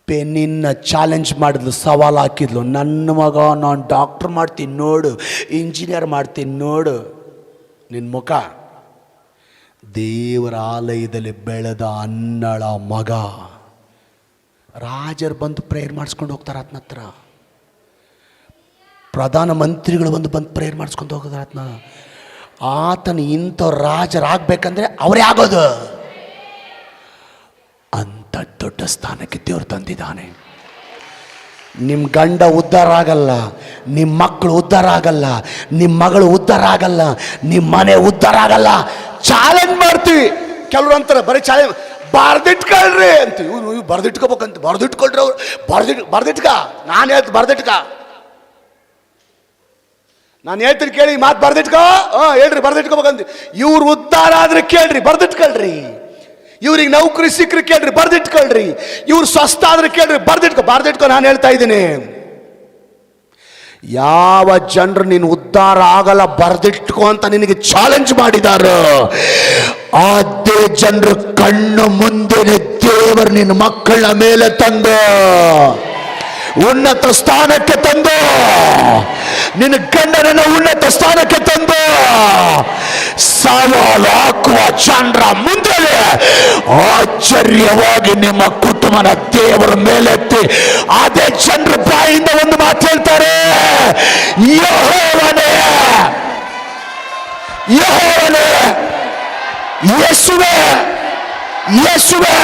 ಪೆನ್ನಿನ ಚಾಲೆಂಜ್ ಮಾಡಿದ್ಲು, ಸವಾಲು ಹಾಕಿದ್ಲು. ನನ್ನ ಮಗ ನಾನು ಡಾಕ್ಟರ್ ಮಾಡ್ತೀನಿ ನೋಡು, ಇಂಜಿನಿಯರ್ ಮಾಡ್ತೀನಿ ನೋಡು. ನಿನ್ನ ಮುಖ. ದೇವರ ಆಲಯದಲ್ಲಿ ಬೆಳೆದ ಅನ್ನಳ ಮಗ. ರಾಜರು ಬಂದು ಪ್ರೇಯರ್ ಮಾಡಿಸ್ಕೊಂಡು ಹೋಗ್ತಾರೆ ಆತನ ಹತ್ರ. ಪ್ರಧಾನ ಮಂತ್ರಿಗಳು ಬಂದು ಪ್ರೇಯರ್ ಮಾಡಿಸ್ಕೊಂಡು ಹೋಗೋದು ಆತನ. ಆತನ ಇಂಥ ರಾಜರಾಗಬೇಕಂದ್ರೆ ಅವರೇ ಆಗೋದು. ಅಂತ ದೊಡ್ಡ ಸ್ಥಾನಕ್ಕೆ ದೇವರು ತಂದಿದ್ದಾನೆ. ನಿಮ್ಮ ಗಂಡ ಉದ್ಧಾರ ಆಗಲ್ಲ, ನಿಮ್ಮ ಮಕ್ಕಳು ಉದ್ಧಾರ ಆಗಲ್ಲ, ನಿಮ್ಮ ಮಗಳು ಉದ್ಧಾರ ಆಗಲ್ಲ, ನಿಮ್ಮ ಮನೆ ಉದ್ಧಾರ ಆಗಲ್ಲ. ಚಾಲೆಂಜ್ ಮಾಡ್ತೀವಿ. ಕೆಲವರು ಅಂತಾರೆ ಬರೀ ಚಾಲೆಂಜ್, ಬರ್ದಿಟ್ಕೊಳ್ರಿ ಅಂತ. ಇವ್ರು ಬರ್ದಿಟ್ಕೋಬೇಕಂತ. ಬರ್ದಿಟ್ಕೊಳ್ರಿ ಅವ್ರು. ಬರ್ದಿಟ್ಕ. ನಾನು ಹೇಳ್ತೀನಿ ಬರ್ದಿಟ್ಕ. ನಾನು ಹೇಳ್ತೀನಿ ಕೇಳಿ, ಮಾತು ಬರ್ದಿಟ್ಕೋ. ಹೇಳ್ರಿ ಬರ್ದಿಟ್ಕೋಬೇಕಂತ. ಇವ್ರು ಉದ್ಧಾರ ಆದ್ರೆ ಕೇಳ್ರಿ, ಬರ್ದಿಟ್ಕೊಳ್ರಿ. ಇವ್ರಿಗೆ ನೌಕರಿ ಸಿಕ್ಕರೆ ಕೇಳ್ರಿ, ಬರ್ದಿಟ್ಕೊಳ್ರಿ. ಇವ್ರು ಸ್ವಸ್ಥ ಆದ್ರೆ ಕೇಳ್ರಿ, ಬರ್ದಿಟ್ಕೊ. ನಾನು ಹೇಳ್ತಾ ಇದ್ದೀನಿ, ಯಾವ ಜನರು ನೀನು ಉದ್ಧಾರ ಆಗಲ್ಲ ಬರ್ದಿಟ್ಕೋ ಅಂತ ನಿನಗೆ ಚಾಲೆಂಜ್ ಮಾಡಿದಾರೋ ಅದೇ ಜನರು ಕಣ್ಣು ಮುಂದೆ ದೇವರು ನಿನ್ನ ಮಕ್ಕಳ ಮೇಲೆ ತಂದು ಉನ್ನತ ಸ್ಥಾನಕ್ಕೆ ತಂದು, ನಿನ್ನ ಗಂಡನನ್ನು ಉನ್ನತ ಸ್ಥಾನಕ್ಕೆ ತಂದು ಸವಾಲು ಹಾಕುವ ಜನರ ಮುಂದೆ ಆಶ್ಚರ್ಯವಾಗಿ ನಿಮ್ಮ ಕುಟುಂಬನ ದೇವರ ಮೇಲೆತ್ತಿ ಅದೇ ಜನರ ಬಾಯಿಂದ ಒಂದು ಮಾತು ಹೇಳ್ತಾರೆ, ಯೆಹೋವನೇ, ಯೆಹೋವನೇ, ಯೇಸುವೇ, ಯೇಸುವೇ,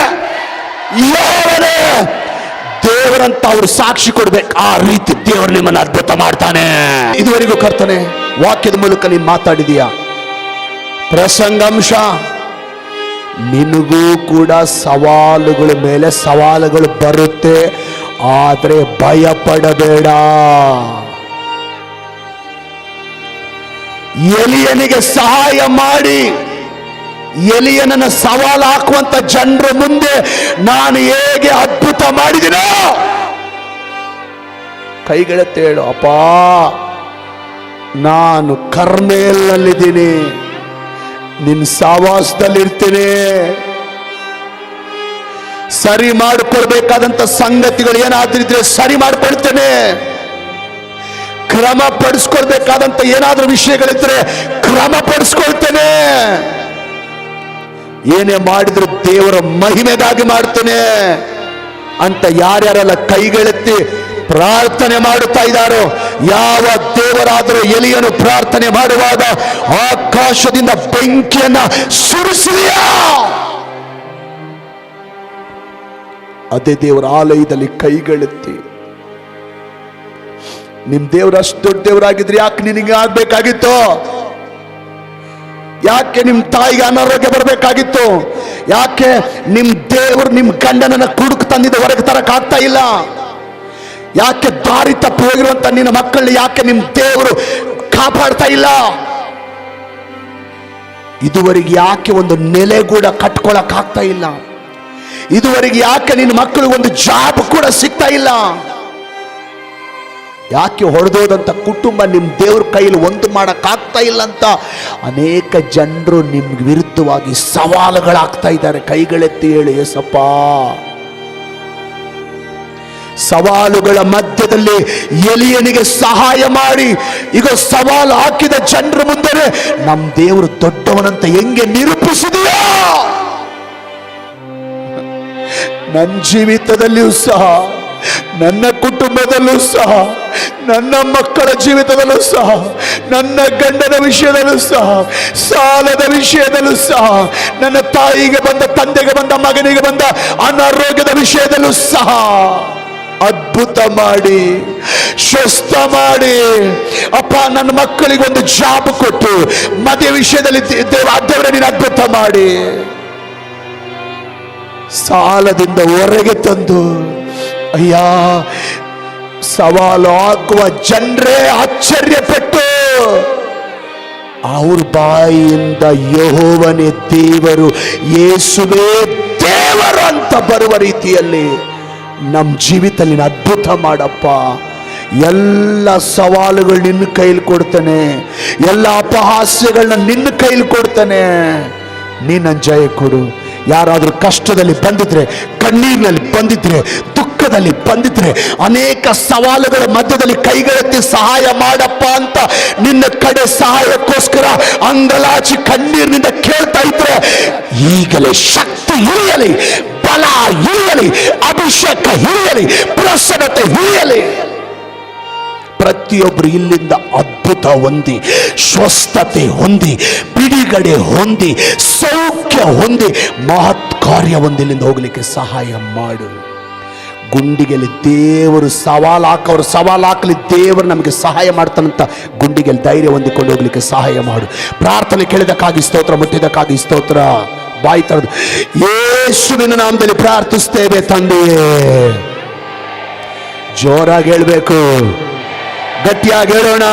ಯೆಹೋವನೇ. ದೇವರಂತ ಅವರು ಸಾಕ್ಷಿ ಕೊಡ್ಬೇಕು. ಆ ರೀತಿ ದೇವರು ನಿಮ್ಮನ್ನು ಅದ್ಭುತ ಮಾಡ್ತಾನೆ. ಇದುವರೆಗೂ ಕರ್ತನೆ ವಾಕ್ಯದ ಮೂಲಕ ನೀನು ಮಾತಾಡಿದೀಯ. ಪ್ರಸಂಗಾಂಶ, ನಿನಗೂ ಕೂಡ ಸವಾಲುಗಳ ಮೇಲೆ ಸವಾಲುಗಳು ಬರುತ್ತೆ, ಆದರೆ ಭಯ ಪಡಬೇಡ. ಎಲಿಯನಿಗೆ ಸಹಾಯ ಮಾಡಿ ಎಲಿಯನನ್ನು ಸವಾಲು ಹಾಕುವಂತ ಜನರ ಮುಂದೆ ನಾನು ಹೇಗೆ ಅದ್ಭುತ ಮಾಡಿದಿನೋ ಕೈಗೆಳತ್ತೇಳು, ಅಪ್ಪ ನಾನು ಕರ್ಮೇಲ್ನಲ್ಲಿದ್ದೀನಿ, ನಿನ್ನ ಸವಾಸದಲ್ಲಿರ್ತೀನಿ. ಸರಿ ಮಾಡಿಕೊಳ್ಬೇಕಾದಂತ ಸಂಗತಿಗಳು ಏನಾದ್ರಿದ್ರೆ ಸರಿ ಮಾಡ್ಕೊಳ್ತೇನೆ. ಕ್ರಮ ಪಡಿಸ್ಕೊಳ್ಬೇಕಾದಂತ ಏನಾದ್ರೂ ವಿಷಯಗಳಿದ್ರೆ ಕ್ರಮ ಪಡಿಸ್ಕೊಳ್ತೇನೆ. ಏನೇ ಮಾಡಿದ್ರು ದೇವರ ಮಹಿಮೆಗಾಗಿ ಮಾಡ್ತೇನೆ ಅಂತ ಯಾರ್ಯಾರೆಲ್ಲ ಕೈಗಳೆತ್ತಿ ಪ್ರಾರ್ಥನೆ ಮಾಡುತ್ತಾ ಇದ್ದಾರೋ, ಯಾವ ದೇವರಾದರೂ ಎಲಿಯನು ಪ್ರಾರ್ಥನೆ ಮಾಡುವಾಗ ಆಕಾಶದಿಂದ ಬೆಂಕಿಯನ್ನ ಸುರಿಸಿದೆಯಾ? ಅದೇ ದೇವರ ಆಲಯದಲ್ಲಿ ಕೈಗಳೆತ್ತಿ, ನಿಮ್ ದೇವ್ರ ಅಷ್ಟು ದೊಡ್ಡ ದೇವರಾಗಿದ್ರೆ ಯಾಕೆ ನಿನಗೆ ಆಗ್ಬೇಕಾಗಿತ್ತು? ಯಾಕೆ ನಿಮ್ ತಾಯಿಗೆ ಅನಾರೋಗ್ಯ ಬರಬೇಕಾಗಿತ್ತು? ಯಾಕೆ ನಿಮ್ ದೇವರು ನಿಮ್ ಗಂಡನನ್ನ ಕುಡುಕು ತಂದಿದ್ದ ಹೊರಗೆ ತರಕ್ ಆಗ್ತಾ ಇಲ್ಲ? ಯಾಕೆ ದಾರಿ ತಪ್ಪಿ ಹೋಗಿರುವಂತ ನಿನ್ನ ಮಕ್ಕಳನ್ನ ಯಾಕೆ ನಿಮ್ ದೇವರು ಕಾಪಾಡ್ತಾ ಇಲ್ಲ? ಇದುವರೆಗೆ ಯಾಕೆ ಒಂದು ನೆಲೆ ಕೂಡ ಕಟ್ಕೊಳಕ್ ಆಗ್ತಾ ಇಲ್ಲ? ಇದುವರೆಗೆ ಯಾಕೆ ನಿನ್ನ ಮಕ್ಕಳು ಒಂದು ಜಾಬ್ ಕೂಡ ಸಿಗ್ತಾ ಇಲ್ಲ? ಯಾಕೆ ಹೊಡೆದೋದಂತ ಕುಟುಂಬ ನಿಮ್ ದೇವ್ರ ಕೈಯಲ್ಲಿ ಒಂದು ಮಾಡಕ್ಕಾಗ್ತಾ ಇಲ್ಲ ಅಂತ ಅನೇಕ ಜನರು ನಿಮ್ಗೆ ವಿರುದ್ಧವಾಗಿ ಸವಾಲುಗಳಾಗ್ತಾ ಇದ್ದಾರೆ. ಕೈಗಳೆತ್ತಿ ಹೇಳಿ, ಏಸಪ್ಪ. ಸವಾಲುಗಳ ಮಧ್ಯದಲ್ಲಿ ಎಲಿಯನಿಗೆ ಸಹಾಯ ಮಾಡಿ ಈಗ ಸವಾಲು ಹಾಕಿದ ಜನರ ಮುಂದೆ ನಮ್ ದೇವರು ದೊಡ್ಡವನಂತ ಹೆಂಗೆ ನಿರೂಪಿಸಿದೆಯಾ? ನನ್ನ ಜೀವಿತದಲ್ಲಿಯೂ ಸಹ, ನನ್ನ ಕುಟುಂಬದಲ್ಲೂ ಸಹ, ನನ್ನ ಮಕ್ಕಳ ಜೀವಿತದಲ್ಲೂ ಸಹ, ನನ್ನ ಗಂಡನ ವಿಷಯದಲ್ಲೂ ಸಹ, ಸಾಲದ ವಿಷಯದಲ್ಲೂ ಸಹ, ನನ್ನ ತಾಯಿಗೆ ಬಂದ, ತಂದೆಗೆ ಬಂದ, ಮಗನಿಗೆ ಬಂದ ಅನಾರೋಗ್ಯದ ವಿಷಯದಲ್ಲೂ ಸಹ ಅದ್ಭುತ ಮಾಡಿ, ಸ್ವಸ್ಥ ಮಾಡಿ ಅಪ್ಪ. ನನ್ನ ಮಕ್ಕಳಿಗೆ ಒಂದು ಜಾಬ್ ಕೊಟ್ಟು, ಮದುವೆ ವಿಷಯದಲ್ಲಿ ದೇವರೇ ನೀನು ಅದ್ಭುತ ಮಾಡಿ, ಸಾಲದಿಂದ ಹೊರಗೆ ತಂದು, ಅಯ್ಯ, ಸವಾಲು ಹಾಕುವ ಜನರೇ ಆಶ್ಚರ್ಯಪಟ್ಟು ಅವ್ರ ಬಾಯಿಯಿಂದ ಯೆಹೋವನೇ ದೇವರು, ಯೇಸುವೇ ದೇವರು ಅಂತ ಬರುವ ರೀತಿಯಲ್ಲಿ ನಮ್ಮ ಜೀವಿತದಲ್ಲಿ ಅದ್ಭುತ ಮಾಡಪ್ಪ. ಎಲ್ಲ ಸವಾಲುಗಳು ನಿನ್ನ ಕೈಲಿ ಕೊಡ್ತಾನೆ, ಎಲ್ಲ ಅಪಹಾಸ್ಯಗಳನ್ನ ನಿನ್ನ ಕೈಲಿ ಕೊಡ್ತಾನೆ. ನೀನು ಜಯ ಕೊಡು. ಯಾರಾದರೂ ಕಷ್ಟದಲ್ಲಿ ಬಂದಿದ್ರೆ, ಕಣ್ಣೀರಿನಲ್ಲಿ ಬಂದಿದ್ರೆ, ದುಃಖದಲ್ಲಿ ಬಂದಿದ್ರೆ, ಅನೇಕ ಸವಾಲುಗಳ ಮಧ್ಯದಲ್ಲಿ ಕೈಗಳೆತ್ತಿ ಸಹಾಯ ಮಾಡಪ್ಪ ಅಂತ ನಿನ್ನ ಕಡೆ ಸಹಾಯಕ್ಕೋಸ್ಕರ ಅಂಗಲಾಚಿ ಕಣ್ಣೀರಿನಿಂದ ಕೇಳ್ತಾ ಇದ್ರೆ, ಈಗಲೇ ಶಕ್ತಿ ಇಳಿಯಲಿ, ಬಲ ಇಳಿಯಲಿ, ಅಭಿಷೇಕ ಇಳಿಯಲಿ, ಪ್ರಸನ್ನತೆ ಇಳಿಯಲಿ. ಪ್ರತಿಯೊಬ್ಬರು ಇಲ್ಲಿಂದ ಅದ್ಭುತ ಹೊಂದಿ, ಸ್ವಸ್ಥತೆ ಹೊಂದಿ, ಬಿಡುಗಡೆ ಹೊಂದಿ, ಸೌಖ್ಯ ಹೊಂದಿ, ಮಹತ್ ಕಾರ್ಯ ಹೊಂದಿಲ್ಲಿಂದ ಹೋಗ್ಲಿಕ್ಕೆ ಸಹಾಯ ಮಾಡು. ಗುಂಡಿಗೆಯಲ್ಲಿ ದೇವರು ಸವಾಲು ಹಾಕಲಿ, ದೇವರು ನಮಗೆ ಸಹಾಯ ಮಾಡ್ತಾನಂತ ಗುಂಡಿಗೆಯಲ್ಲಿ ಧೈರ್ಯ ಹೊಂದಿಕೊಂಡು ಹೋಗ್ಲಿಕ್ಕೆ ಸಹಾಯ ಮಾಡು. ಪ್ರಾರ್ಥನೆ ಕೇಳಿದಕ್ಕಾಗಿ ಸ್ತೋತ್ರ, ಮುಟ್ಟಿದಕ್ಕಾಗಿ ಸ್ತೋತ್ರ. ಬಾಯಿ ತರದು ಯೇಸುವಿನ ನಾಮದಲ್ಲಿ ಪ್ರಾರ್ಥಿಸ್ತೇವೆ ತಂದೆಯೇ. ಜೋರಾಗಿ ಹೇಳ್ಬೇಕು, ಗಟ್ಟಿಯಾಗಿ ಹೇಳೋಣ.